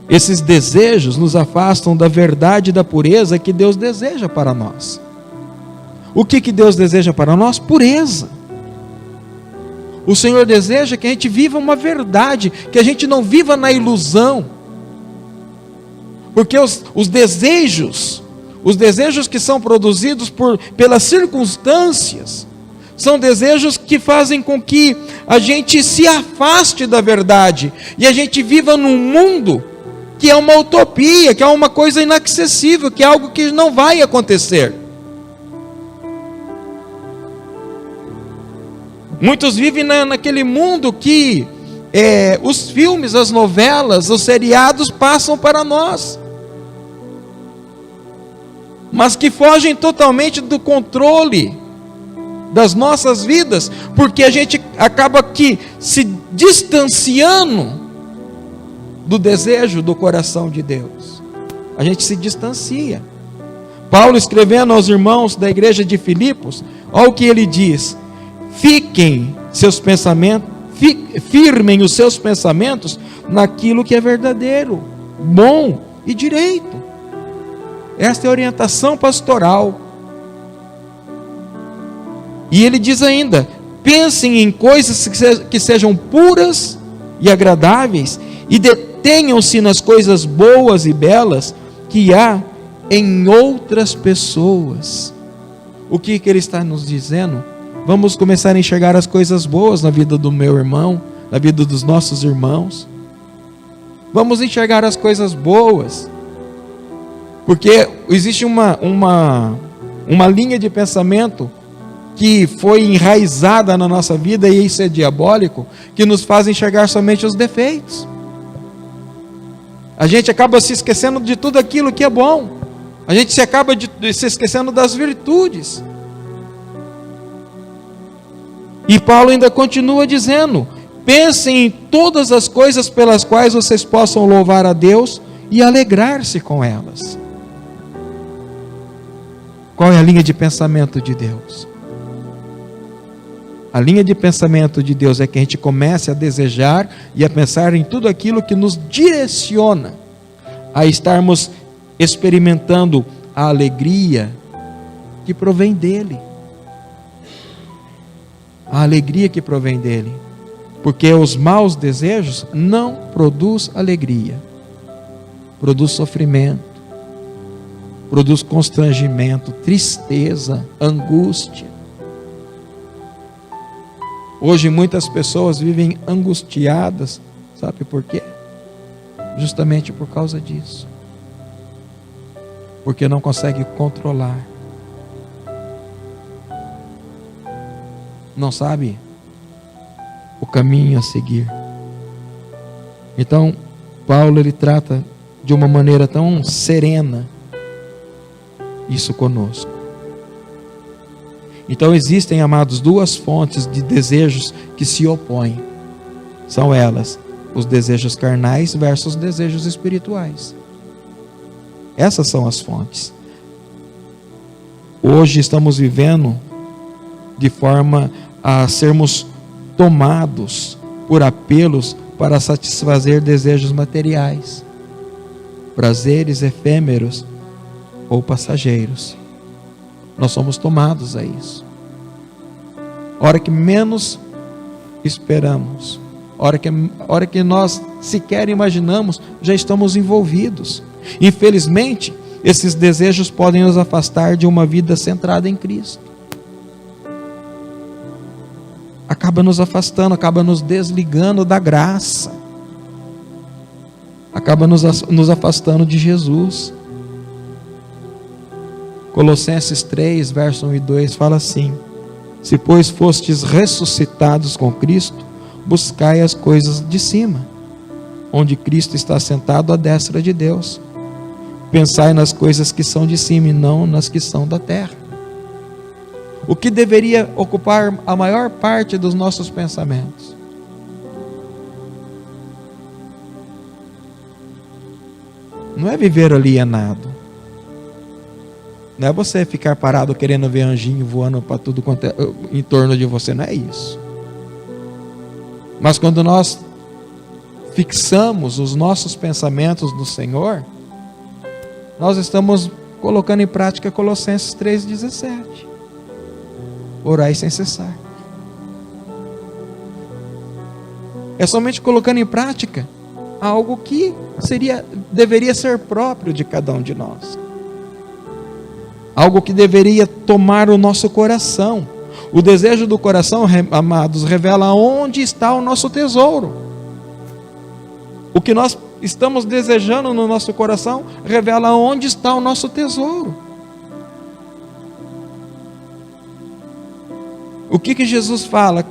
B: Esses desejos nos afastam da verdade e da pureza que Deus deseja para nós. O que Deus deseja para nós? Pureza. O Senhor deseja que a gente viva uma verdade, que a gente não viva na ilusão. Porque os desejos que são produzidos pelas circunstâncias, são desejos que fazem com que a gente se afaste da verdade, e a gente viva num mundo que é uma utopia, que é uma coisa inacessível, que é algo que não vai acontecer. Muitos vivem naquele mundo que os filmes, as novelas, os seriados passam para nós, mas que fogem totalmente do controle das nossas vidas, porque a gente acaba aqui se distanciando do desejo do coração de Deus. A gente se distancia. Paulo, escrevendo aos irmãos da igreja de Filipos, olha o que ele diz: fiquem seus pensamentos, firmem os seus pensamentos naquilo que é verdadeiro, bom e direito. Esta é a orientação pastoral. E ele diz ainda: pensem em coisas que sejam puras e agradáveis, e detenham-se nas coisas boas e belas que há em outras pessoas. O que ele está nos dizendo? Vamos começar a enxergar as coisas boas na vida do meu irmão, na vida dos nossos irmãos. Vamos enxergar as coisas boas, porque existe uma linha de pensamento que foi enraizada na nossa vida, e isso é diabólico, que nos faz enxergar somente os defeitos. A gente acaba se esquecendo de tudo aquilo que é bom, a gente acaba se esquecendo das virtudes. E Paulo ainda continua dizendo: pensem em todas as coisas pelas quais vocês possam louvar a Deus e alegrar-se com elas. Qual é a linha de pensamento de Deus? A linha de pensamento de Deus é que a gente comece a desejar e a pensar em tudo aquilo que nos direciona a estarmos experimentando a alegria que provém dEle. A alegria que provém dEle. Porque os maus desejos não produzem alegria. Produz sofrimento, produz constrangimento, tristeza, angústia. Hoje muitas pessoas vivem angustiadas, sabe por quê? Justamente por causa disso. Porque não consegue controlar. Não sabe o caminho a seguir. Então, Paulo, ele trata de uma maneira tão serena isso conosco. Então existem, amados, duas fontes de desejos que se opõem. São elas: os desejos carnais versus os desejos espirituais. Essas são as fontes. Hoje estamos vivendo de forma a sermos tomados por apelos para satisfazer desejos materiais, prazeres efêmeros ou passageiros. Nós somos tomados a isso. A hora que menos esperamos, a hora que nós sequer imaginamos, já estamos envolvidos. Infelizmente, esses desejos podem nos afastar de uma vida centrada em Cristo. Acaba nos afastando, acaba nos desligando da graça, acaba nos afastando de Jesus. Colossenses 3, verso 1 e 2 fala assim: se pois fostes ressuscitados com Cristo, buscai as coisas de cima, onde Cristo está sentado à destra de Deus. Pensai nas coisas que são de cima e não nas que são da terra. O que deveria ocupar a maior parte dos nossos pensamentos? Não é viver alienado. Não é você ficar parado querendo ver anjinho voando para tudo quanto é, em torno de você. Não é isso. Mas quando nós fixamos os nossos pensamentos no Senhor, nós estamos colocando em prática Colossenses 3,17. Orai sem cessar. É somente colocando em prática algo que deveria ser próprio de cada um de nós. Algo que deveria tomar o nosso coração. O desejo do coração, amados, revela onde está o nosso tesouro. O que nós estamos desejando no nosso coração revela onde está o nosso tesouro. O que Jesus fala?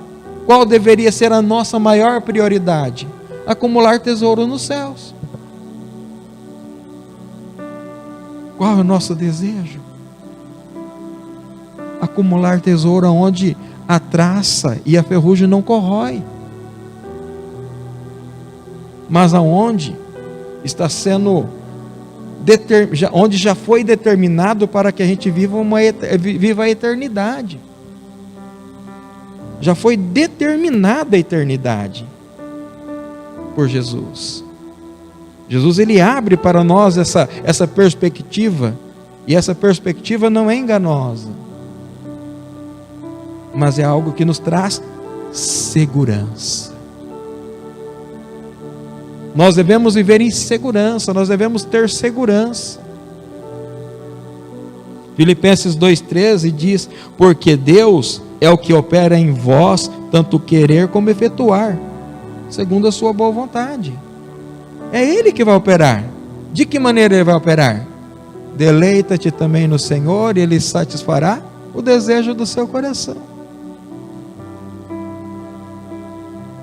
B: Qual deveria ser a nossa maior prioridade? Acumular tesouro nos céus. Qual é o nosso desejo? Acumular tesouro onde a traça e a ferrugem não corrói, mas aonde está sendo onde já foi determinado para que a gente viva a eternidade. Já foi determinada a eternidade por Jesus. Jesus, ele abre para nós essa perspectiva, e essa perspectiva não é enganosa, mas é algo que nos traz segurança. Nós devemos viver em segurança, nós devemos ter segurança. Filipenses 2,13 diz: porque Deus é o que opera em vós, tanto querer como efetuar, segundo a sua boa vontade. É Ele que vai operar. De que maneira Ele vai operar? Deleita-te também no Senhor, e Ele satisfará o desejo do seu coração.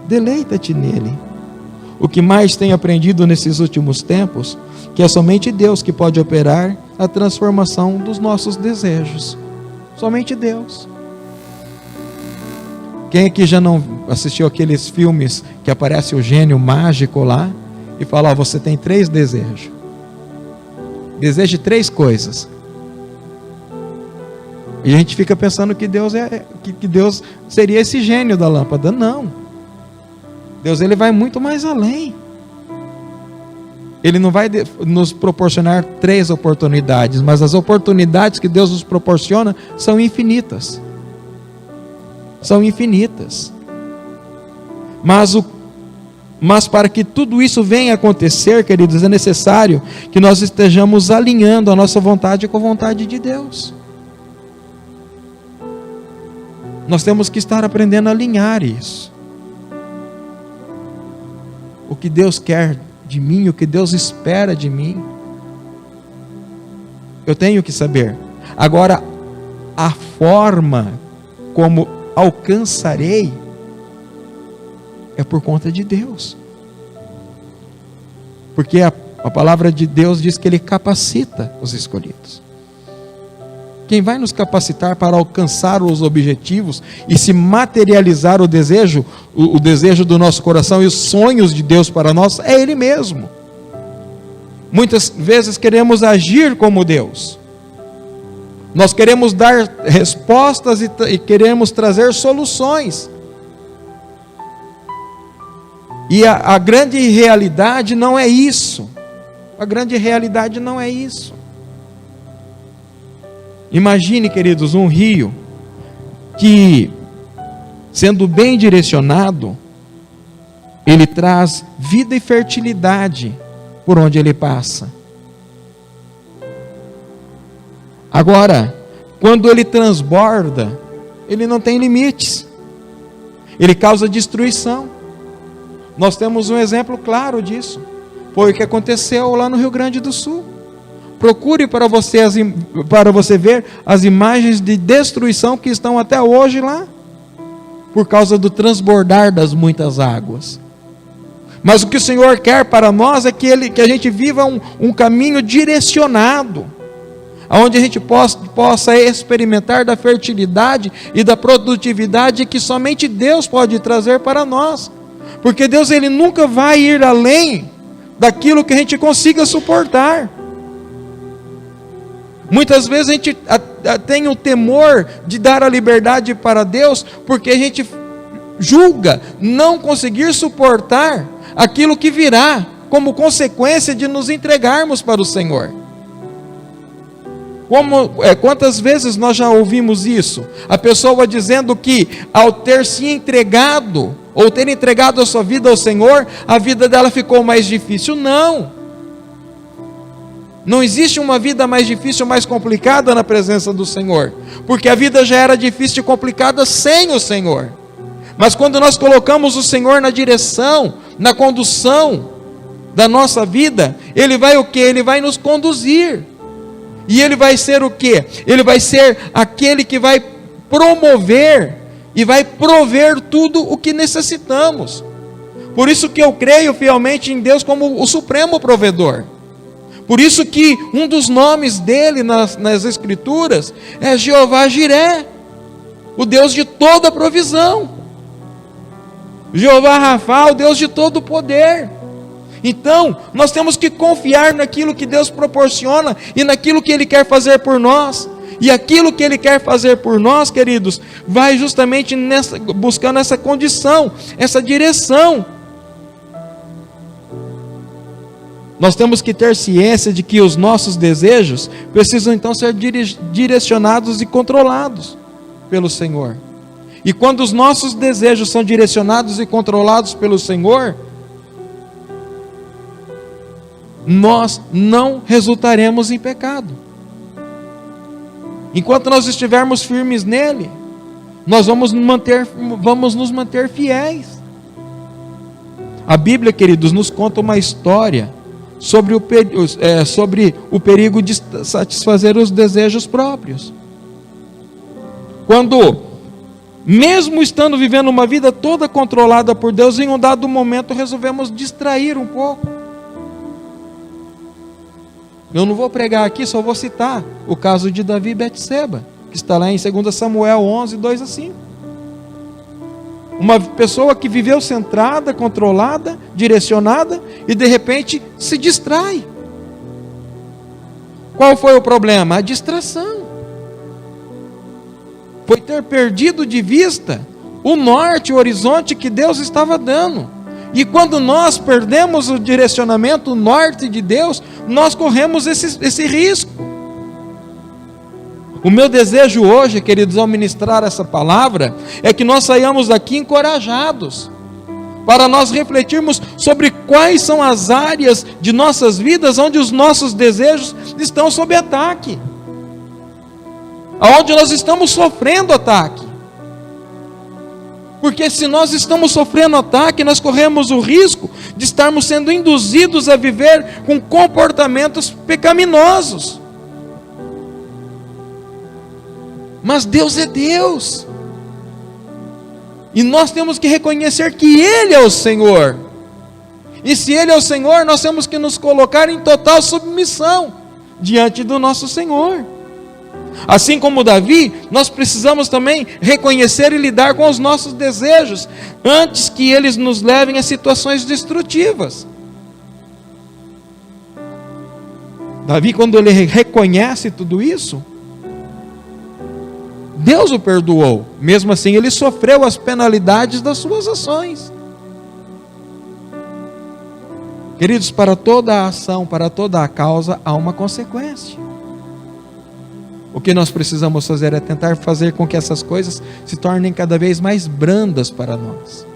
B: Deleita-te nele. O que mais tenho aprendido nesses últimos tempos, que é somente Deus que pode operar a transformação dos nossos desejos. Somente Deus. Quem aqui já não assistiu aqueles filmes que aparece o gênio mágico lá e fala: você tem 3 desejos. Deseje 3 coisas. E a gente fica pensando que Deus seria esse gênio da lâmpada. Não. Deus, ele vai muito mais além. Ele não vai nos proporcionar 3 oportunidades, mas as oportunidades que Deus nos proporciona são infinitas. São infinitas. Mas para que tudo isso venha a acontecer, queridos, é necessário que nós estejamos alinhando a nossa vontade com a vontade de Deus. Nós temos que estar aprendendo a alinhar isso. O que Deus quer de mim, o que Deus espera de mim, eu tenho que saber. Agora, a forma como alcançarei é por conta de Deus. Porque a palavra de Deus diz que Ele capacita os escolhidos. Quem vai nos capacitar para alcançar os objetivos e se materializar o desejo do nosso coração e os sonhos de Deus para nós, é Ele mesmo. Muitas vezes queremos agir como Deus. Nós queremos dar respostas e queremos trazer soluções. E a grande realidade não é isso. A grande realidade não é isso. Imagine, queridos, um rio que, sendo bem direcionado, ele traz vida e fertilidade por onde ele passa. Agora, quando ele transborda, ele não tem limites. Ele causa destruição. Nós temos um exemplo claro disso. Foi o que aconteceu lá no Rio Grande do Sul. Procure para você ver as imagens de destruição que estão até hoje lá, por causa do transbordar das muitas águas. Mas o que o Senhor quer para nós é que a gente viva um caminho direcionado, onde a gente possa experimentar da fertilidade e da produtividade que somente Deus pode trazer para nós. Porque Deus, Ele nunca vai ir além daquilo que a gente consiga suportar. Muitas vezes a gente tem o temor de dar a liberdade para Deus, porque a gente julga não conseguir suportar aquilo que virá, como consequência de nos entregarmos para o Senhor. Quantas vezes nós já ouvimos isso? A pessoa dizendo que ao ter se entregado, ou ter entregado a sua vida ao Senhor, a vida dela ficou mais difícil. Não existe uma vida mais difícil, mais complicada na presença do Senhor, porque a vida já era difícil e complicada sem o Senhor. Mas quando nós colocamos o Senhor na direção, na condução da nossa vida, Ele vai o quê? Ele vai nos conduzir. E Ele vai ser o quê? Ele vai ser aquele que vai promover e vai prover tudo o que necessitamos. Por isso que eu creio fielmente em Deus como o supremo provedor. Por isso que um dos nomes dele nas Escrituras é Jeová Jiré, o Deus de toda provisão. Jeová Rafa, o Deus de todo poder. Então, nós temos que confiar naquilo que Deus proporciona e naquilo que Ele quer fazer por nós. E aquilo que Ele quer fazer por nós, queridos, vai justamente buscando essa condição, essa direção. Nós temos que ter ciência de que os nossos desejos precisam então ser direcionados e controlados pelo Senhor. E quando os nossos desejos são direcionados e controlados pelo Senhor, nós não resultaremos em pecado. Enquanto nós estivermos firmes nele, nós vamos nos manter fiéis. A Bíblia, queridos, nos conta uma história sobre o perigo de satisfazer os desejos próprios. Quando, mesmo estando vivendo uma vida toda controlada por Deus, em um dado momento resolvemos distrair um pouco. Eu não vou pregar aqui, só vou citar o caso de Davi e Betseba, que está lá em 2 Samuel 11, 2 a 5. Uma pessoa que viveu centrada, controlada, direcionada, e de repente se distrai. Qual foi o problema? A distração. Foi ter perdido de vista o norte, o horizonte que Deus estava dando. E quando nós perdemos o direcionamento, o norte de Deus, nós corremos esse risco. O meu desejo hoje, queridos, ao ministrar essa palavra, é que nós saiamos daqui encorajados, para nós refletirmos sobre quais são as áreas de nossas vidas onde os nossos desejos estão sob ataque, aonde nós estamos sofrendo ataque. Porque se nós estamos sofrendo ataque, nós corremos o risco de estarmos sendo induzidos a viver com comportamentos pecaminosos. Mas Deus é Deus. E nós temos que reconhecer que Ele é o Senhor. E se Ele é o Senhor, nós temos que nos colocar em total submissão diante do nosso Senhor. Assim como Davi, nós precisamos também reconhecer e lidar com os nossos desejos, antes que eles nos levem a situações destrutivas. Davi, quando ele reconhece tudo isso, Deus o perdoou. Mesmo assim, ele sofreu as penalidades das suas ações. Queridos, para toda a ação, para toda a causa, há uma consequência. O que nós precisamos fazer é tentar fazer com que essas coisas se tornem cada vez mais brandas para nós.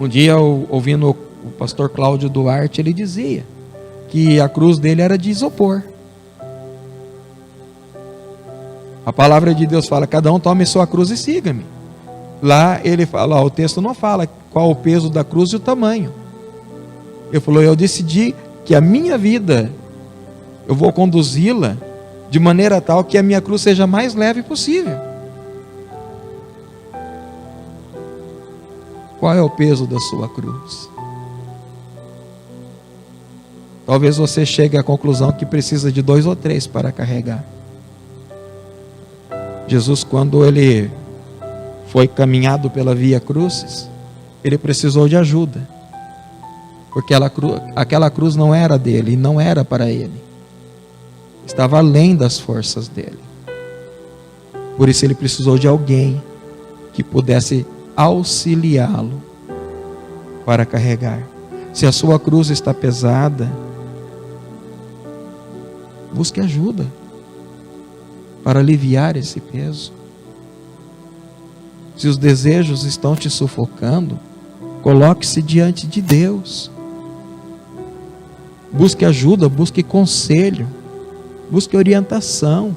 B: Um dia, ouvindo o pastor Cláudio Duarte, ele dizia que a cruz dele era de isopor. A palavra de Deus fala: cada um tome sua cruz e siga-me. Lá ele fala, o texto não fala qual o peso da cruz e o tamanho. Ele falou: eu decidi que a minha vida, eu vou conduzi-la de maneira tal que a minha cruz seja mais leve possível. Qual é o peso da sua cruz? Talvez você chegue à conclusão que precisa de 2 ou 3 para carregar. Jesus, quando ele foi caminhado pela via crucis, ele precisou de ajuda, porque aquela cruz não era dele, e não era para ele, estava além das forças dele. Por isso ele precisou de alguém que pudesse auxiliá-lo para carregar. Se a sua cruz está pesada, busque ajuda para aliviar esse peso. Se os desejos estão te sufocando, coloque-se diante de Deus. Busque ajuda, busque conselho, busque orientação.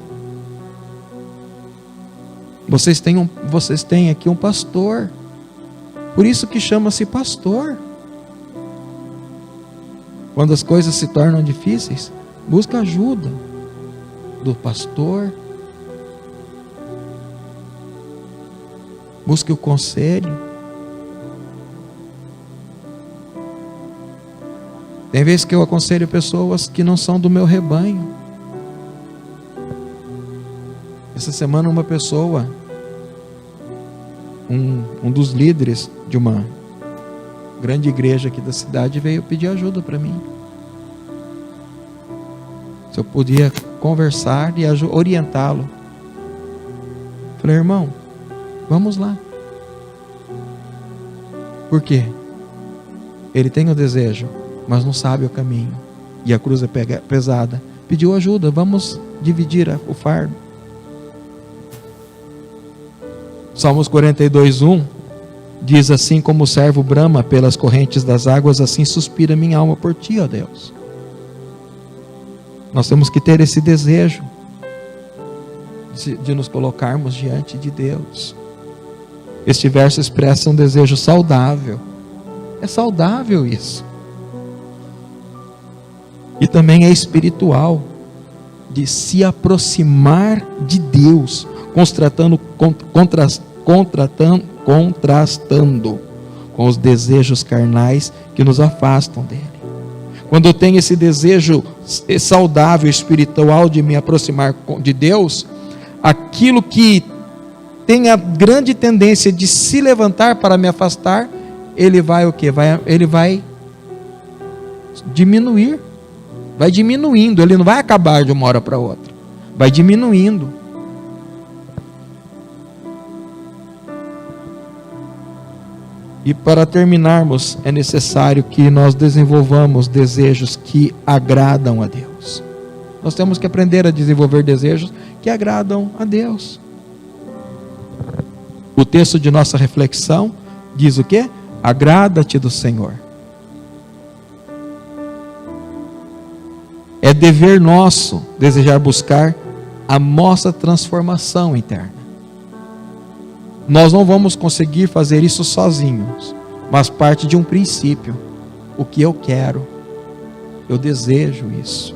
B: Vocês têm aqui um pastor, por isso que chama-se pastor. Quando as coisas se tornam difíceis, busque ajuda do pastor, busque o conselho. Tem vezes que eu aconselho pessoas que não são do meu rebanho. Essa semana uma pessoa, um dos líderes de uma grande igreja aqui da cidade, veio pedir ajuda para mim. Se eu podia conversar e orientá-lo. Falei: irmão, vamos lá. Por quê? Ele tem o desejo, mas não sabe o caminho, e a cruz é pesada. Pediu ajuda, vamos dividir o fardo. Salmos 42:1 diz assim: como o servo brama pelas correntes das águas, assim suspira minha alma por ti, ó Deus. Nós temos que ter esse desejo de nos colocarmos diante de Deus. Este verso expressa um desejo saudável. É saudável isso. E também é espiritual, de se aproximar de Deus, contrastando com os desejos carnais que nos afastam dele. Quando eu tenho esse desejo saudável, espiritual, de me aproximar de Deus, aquilo que tem a grande tendência de se levantar para me afastar, ele vai o quê? Ele vai diminuir. Vai diminuindo, ele não vai acabar de uma hora para outra. Vai diminuindo. E para terminarmos, é necessário que nós desenvolvamos desejos que agradam a Deus. Nós temos que aprender a desenvolver desejos que agradam a Deus. O texto de nossa reflexão diz o quê? Agrada-te do Senhor. É dever nosso desejar buscar a nossa transformação interna. Nós não vamos conseguir fazer isso sozinhos, mas parte de um princípio. O que eu quero, eu desejo isso.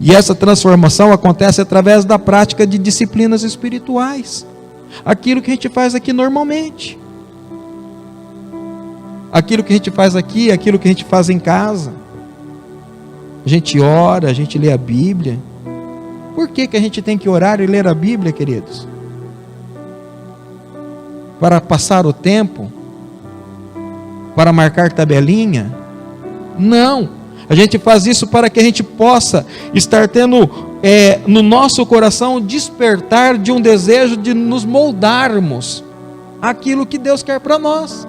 B: E essa transformação acontece através da prática de disciplinas espirituais. Aquilo que a gente faz aqui normalmente. Aquilo que a gente faz aqui, aquilo que a gente faz em casa. A gente ora, a gente lê a Bíblia. Por que a gente tem que orar e ler a Bíblia, queridos? Para passar o tempo? Para marcar tabelinha? Não. A gente faz isso para que a gente possa estar tendo no nosso coração despertar de um desejo de nos moldarmos aquilo que Deus quer para nós.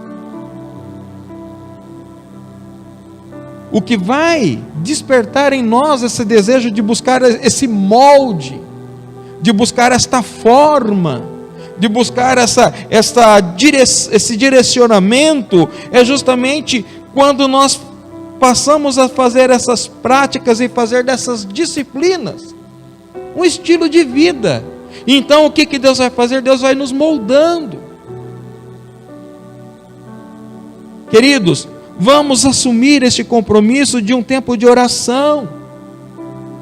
B: o que vai despertar em nós esse desejo de buscar esse molde, de buscar esta forma, de buscar esse direcionamento, é justamente quando nós passamos a fazer essas práticas e fazer dessas disciplinas um estilo de vida. Então o que Deus vai fazer? Deus vai nos moldando. Queridos, vamos assumir este compromisso de um tempo de oração,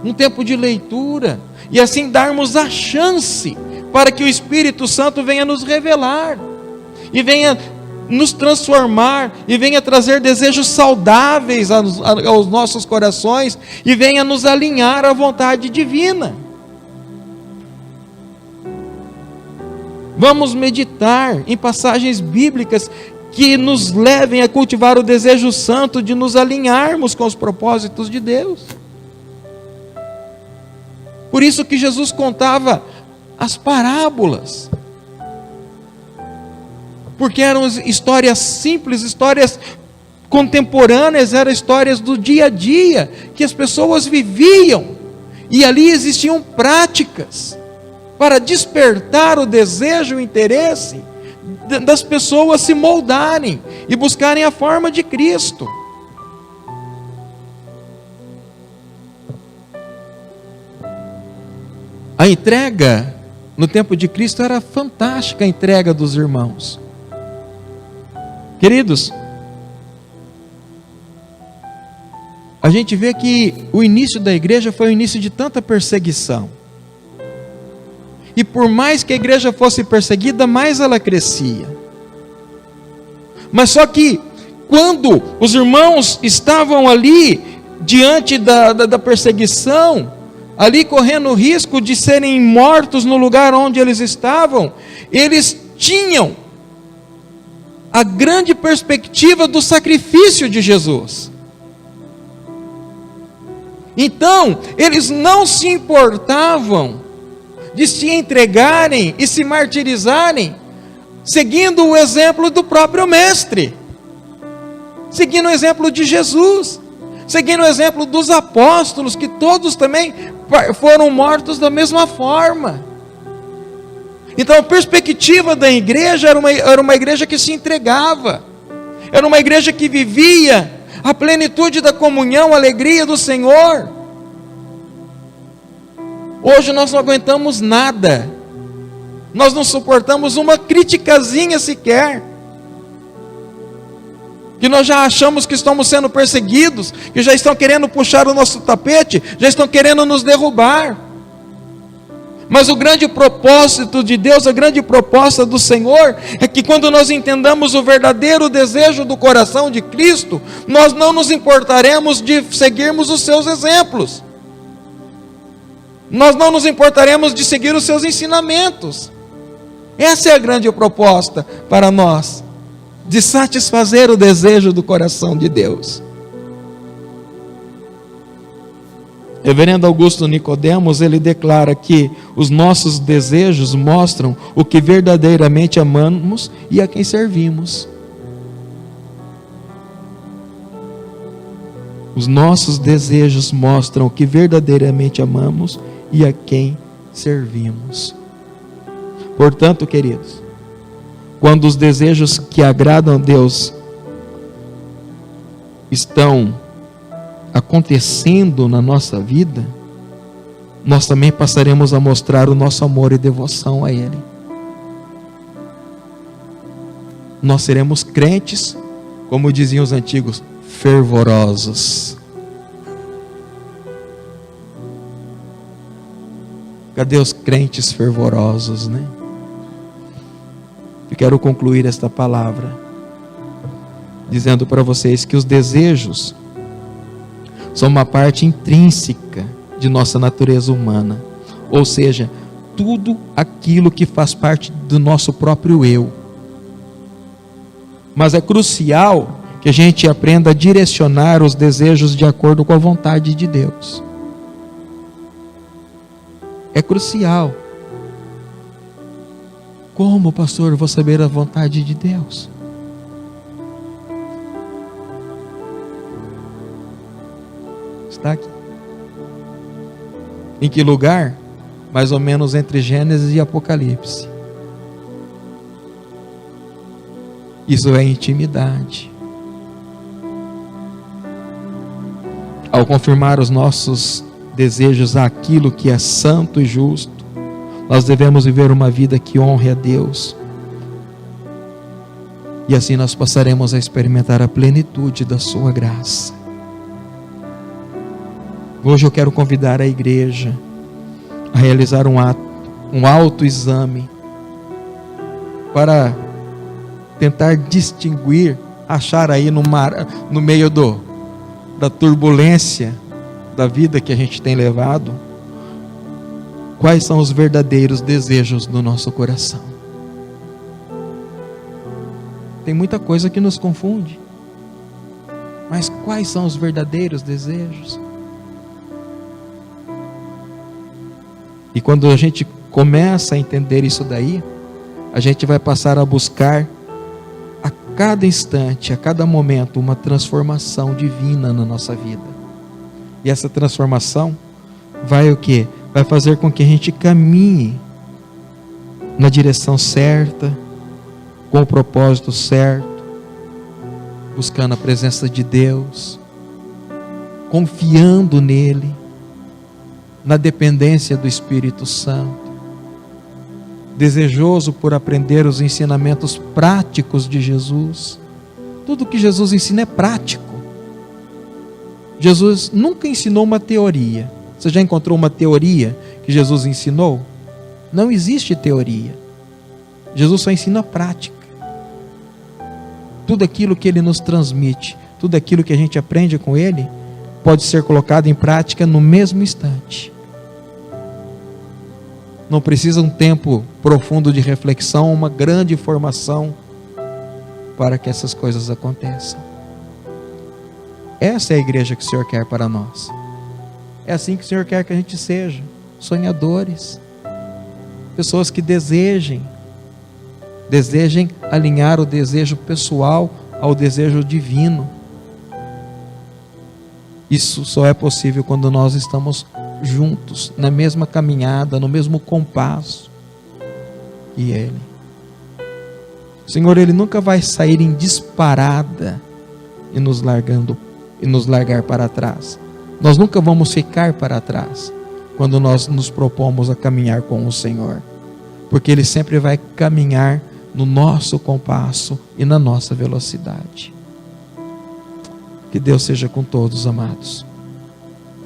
B: um tempo de leitura, e assim darmos a chance para que o Espírito Santo venha nos revelar, e venha nos transformar, e venha trazer desejos saudáveis aos nossos corações, e venha nos alinhar à vontade divina. Vamos meditar em passagens bíblicas que nos levem a cultivar o desejo santo de nos alinharmos com os propósitos de Deus. Por isso que Jesus contava as parábolas, porque eram histórias simples, histórias contemporâneas, eram histórias do dia a dia, que as pessoas viviam, e ali existiam práticas para despertar o desejo, o interesse das pessoas se moldarem e buscarem a forma de Cristo. A entrega no tempo de Cristo era fantástica, a entrega dos irmãos. Queridos, a gente vê que o início da igreja foi o início de tanta perseguição. E por mais que a igreja fosse perseguida, mais ela crescia. Mas só que, quando os irmãos estavam ali, diante da perseguição, ali correndo o risco de serem mortos no lugar onde eles estavam, eles tinham a grande perspectiva do sacrifício de Jesus. Então, eles não se importavam de se entregarem e se martirizarem, seguindo o exemplo do próprio Mestre, seguindo o exemplo de Jesus, seguindo o exemplo dos apóstolos, que todos também foram mortos da mesma forma. Então a perspectiva da igreja era uma igreja que se entregava, era uma igreja que vivia a plenitude da comunhão, a alegria do Senhor. Hoje nós não aguentamos nada, nós não suportamos uma criticazinha sequer, que nós já achamos que estamos sendo perseguidos, que já estão querendo puxar o nosso tapete, já estão querendo nos derrubar. Mas o grande propósito de Deus, a grande proposta do Senhor, é que quando nós entendamos o verdadeiro desejo do coração de Cristo, nós não nos importaremos de seguirmos os seus exemplos, nós não nos importaremos de seguir os seus ensinamentos. Essa é a grande proposta para nós, de satisfazer o desejo do coração de Deus. Reverendo Augusto Nicodemos, ele declara que os nossos desejos mostram o que verdadeiramente amamos e a quem servimos. Os nossos desejos mostram o que verdadeiramente amamos e a quem servimos. Portanto, queridos, quando os desejos que agradam a Deus estão acontecendo na nossa vida, nós também passaremos a mostrar o nosso amor e devoção a Ele. Nós seremos crentes, como diziam os antigos, fervorosos. Cadê os crentes fervorosos, né? Eu quero concluir esta palavra dizendo para vocês que os desejos são uma parte intrínseca de nossa natureza humana, ou seja, tudo aquilo que faz parte do nosso próprio eu. Mas é crucial que a gente aprenda a direcionar os desejos de acordo com a vontade de Deus. É crucial. Como, pastor, eu vou saber a vontade de Deus? está aqui. Em que lugar? Mais ou menos entre Gênesis e Apocalipse. Isso é intimidade. Ao confirmar os nossos desejos àquilo que é santo e justo, nós devemos viver uma vida que honre a Deus. E assim nós passaremos a experimentar a plenitude da sua graça. Hoje eu quero convidar a igreja a realizar um autoexame para tentar distinguir, achar aí no meio da turbulência da vida que a gente tem levado, quais são os verdadeiros desejos do nosso coração. Tem muita coisa que nos confunde, mas quais são os verdadeiros desejos? E quando a gente começa a entender isso daí, a gente vai passar a buscar a cada instante, a cada momento, uma transformação divina na nossa vida. E essa transformação vai o quê? Vai fazer com que a gente caminhe na direção certa, com o propósito certo, buscando a presença de Deus, confiando nele, na dependência do Espírito Santo, desejoso por aprender os ensinamentos práticos de Jesus. Tudo que Jesus ensina é prático. Jesus nunca ensinou uma teoria. Você já encontrou uma teoria que Jesus ensinou? Não existe teoria. Jesus só ensina prática. Tudo aquilo que ele nos transmite, tudo aquilo que a gente aprende com ele, pode ser colocado em prática no mesmo instante. Não precisa um tempo profundo de reflexão, uma grande formação para que essas coisas aconteçam. Essa é a igreja que o Senhor quer para nós. É assim que o Senhor quer que a gente seja, sonhadores, pessoas que desejem alinhar o desejo pessoal ao desejo divino. Isso só é possível quando nós estamos juntos, na mesma caminhada, no mesmo compasso. E Ele, o Senhor, Ele nunca vai sair em disparada e nos largar para trás. Nós nunca vamos ficar para trás quando nós nos propomos a caminhar com o Senhor, porque Ele sempre vai caminhar no nosso compasso e na nossa velocidade. Que Deus seja com todos, amados.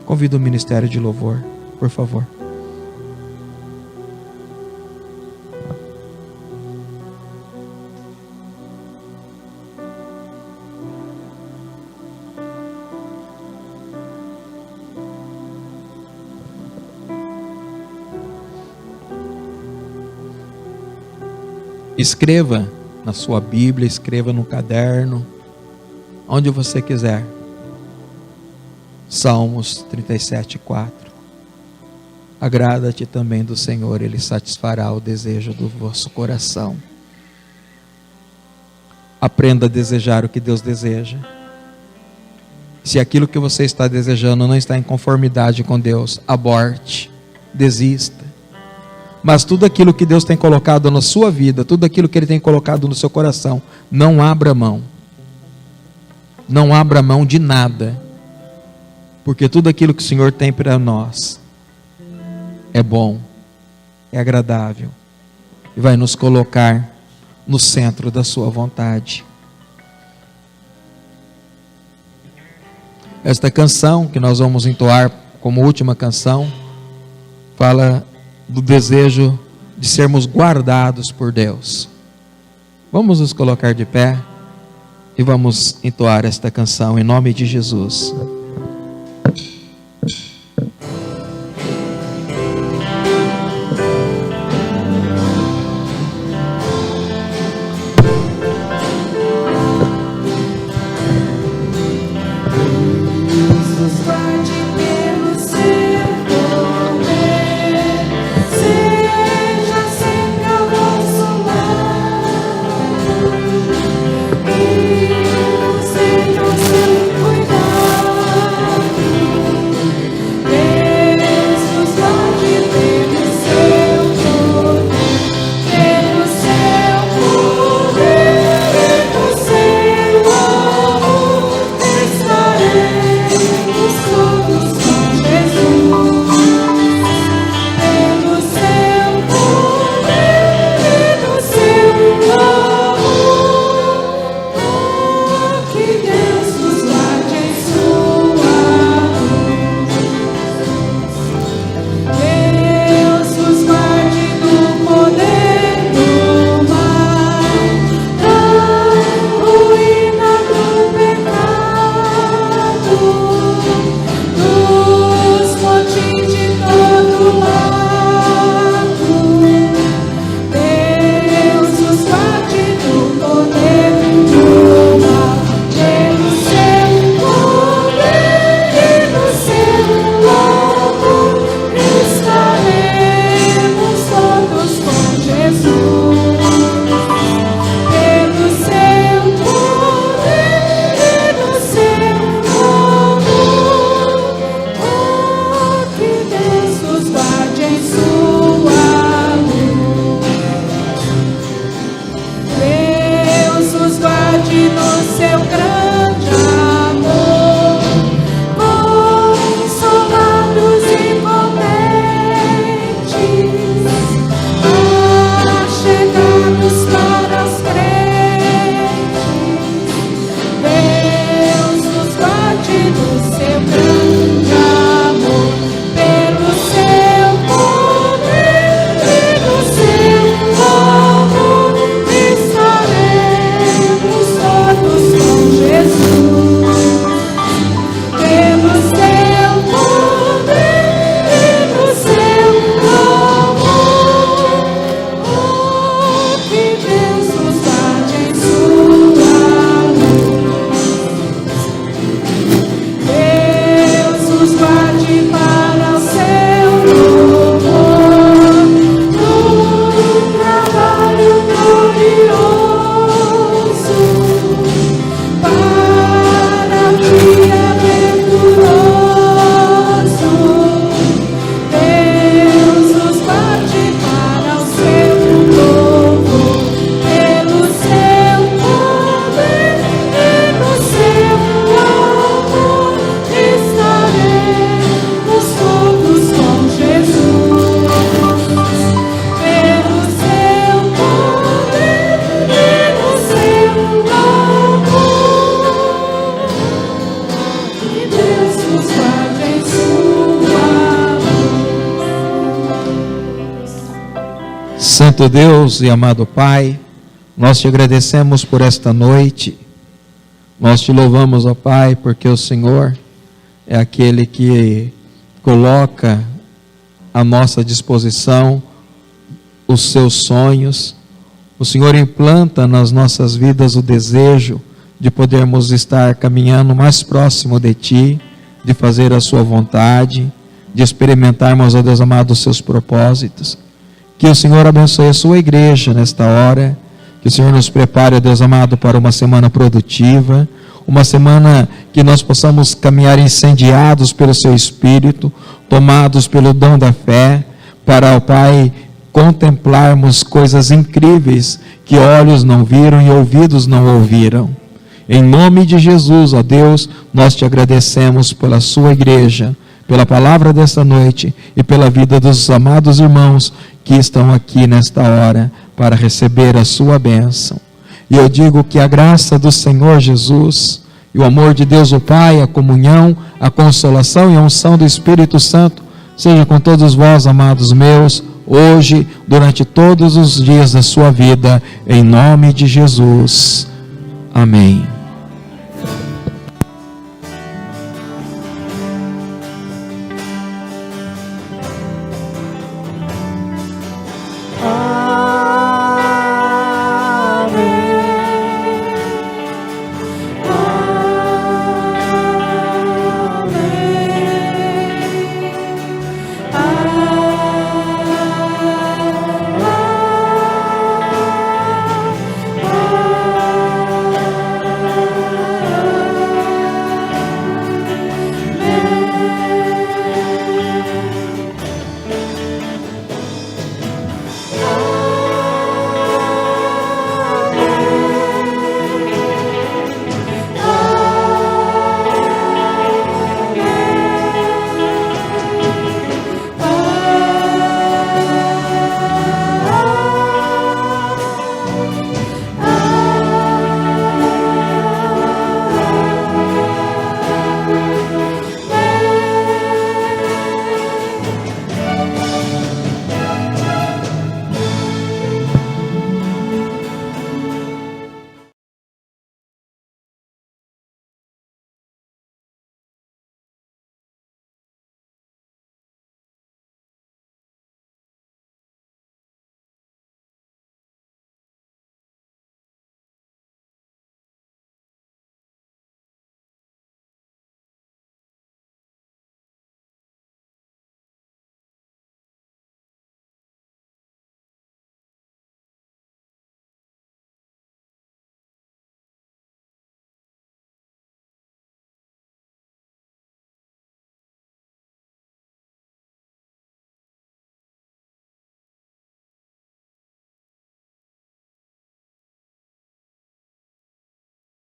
B: Convido o ministério de louvor, por favor. Escreva na sua Bíblia, escreva no caderno, onde você quiser. Salmos 37:4. Agrada-te também do Senhor, Ele satisfará o desejo do vosso coração. Aprenda a desejar o que Deus deseja. Se aquilo que você está desejando não está em conformidade com Deus, aborte, desista. Mas tudo aquilo que Deus tem colocado na sua vida, tudo aquilo que Ele tem colocado no seu coração, não abra mão. Não abra mão de nada. Porque tudo aquilo que o Senhor tem para nós é bom, é agradável e vai nos colocar no centro da sua vontade. Esta canção que nós vamos entoar como última canção fala do desejo de sermos guardados por Deus. Vamos nos colocar de pé e vamos entoar esta canção em nome de Jesus.
A: Seja sem cuidado.
B: Santo Deus e amado Pai, nós te agradecemos por esta noite. Nós te louvamos, ó Pai, porque o Senhor é aquele que coloca à nossa disposição os seus sonhos. O Senhor implanta nas nossas vidas o desejo de podermos estar caminhando mais próximo de Ti, de fazer a Sua vontade, de experimentarmos, ó Deus amado, os Seus propósitos. Que o Senhor abençoe a Sua igreja nesta hora, que o Senhor nos prepare, ó Deus amado, para uma semana produtiva, uma semana que nós possamos caminhar incendiados pelo Seu Espírito, tomados pelo dom da fé, para, ó Pai, contemplarmos coisas incríveis que olhos não viram e ouvidos não ouviram. Em nome de Jesus, ó Deus, nós te agradecemos pela Sua igreja, pela palavra desta noite e pela vida dos amados irmãos que estão aqui nesta hora para receber a Sua bênção. E eu digo que a graça do Senhor Jesus e o amor de Deus o Pai, a comunhão, a consolação e a unção do Espírito Santo seja com todos vós, amados meus, hoje, durante todos os dias da sua vida, em nome de Jesus. Amém.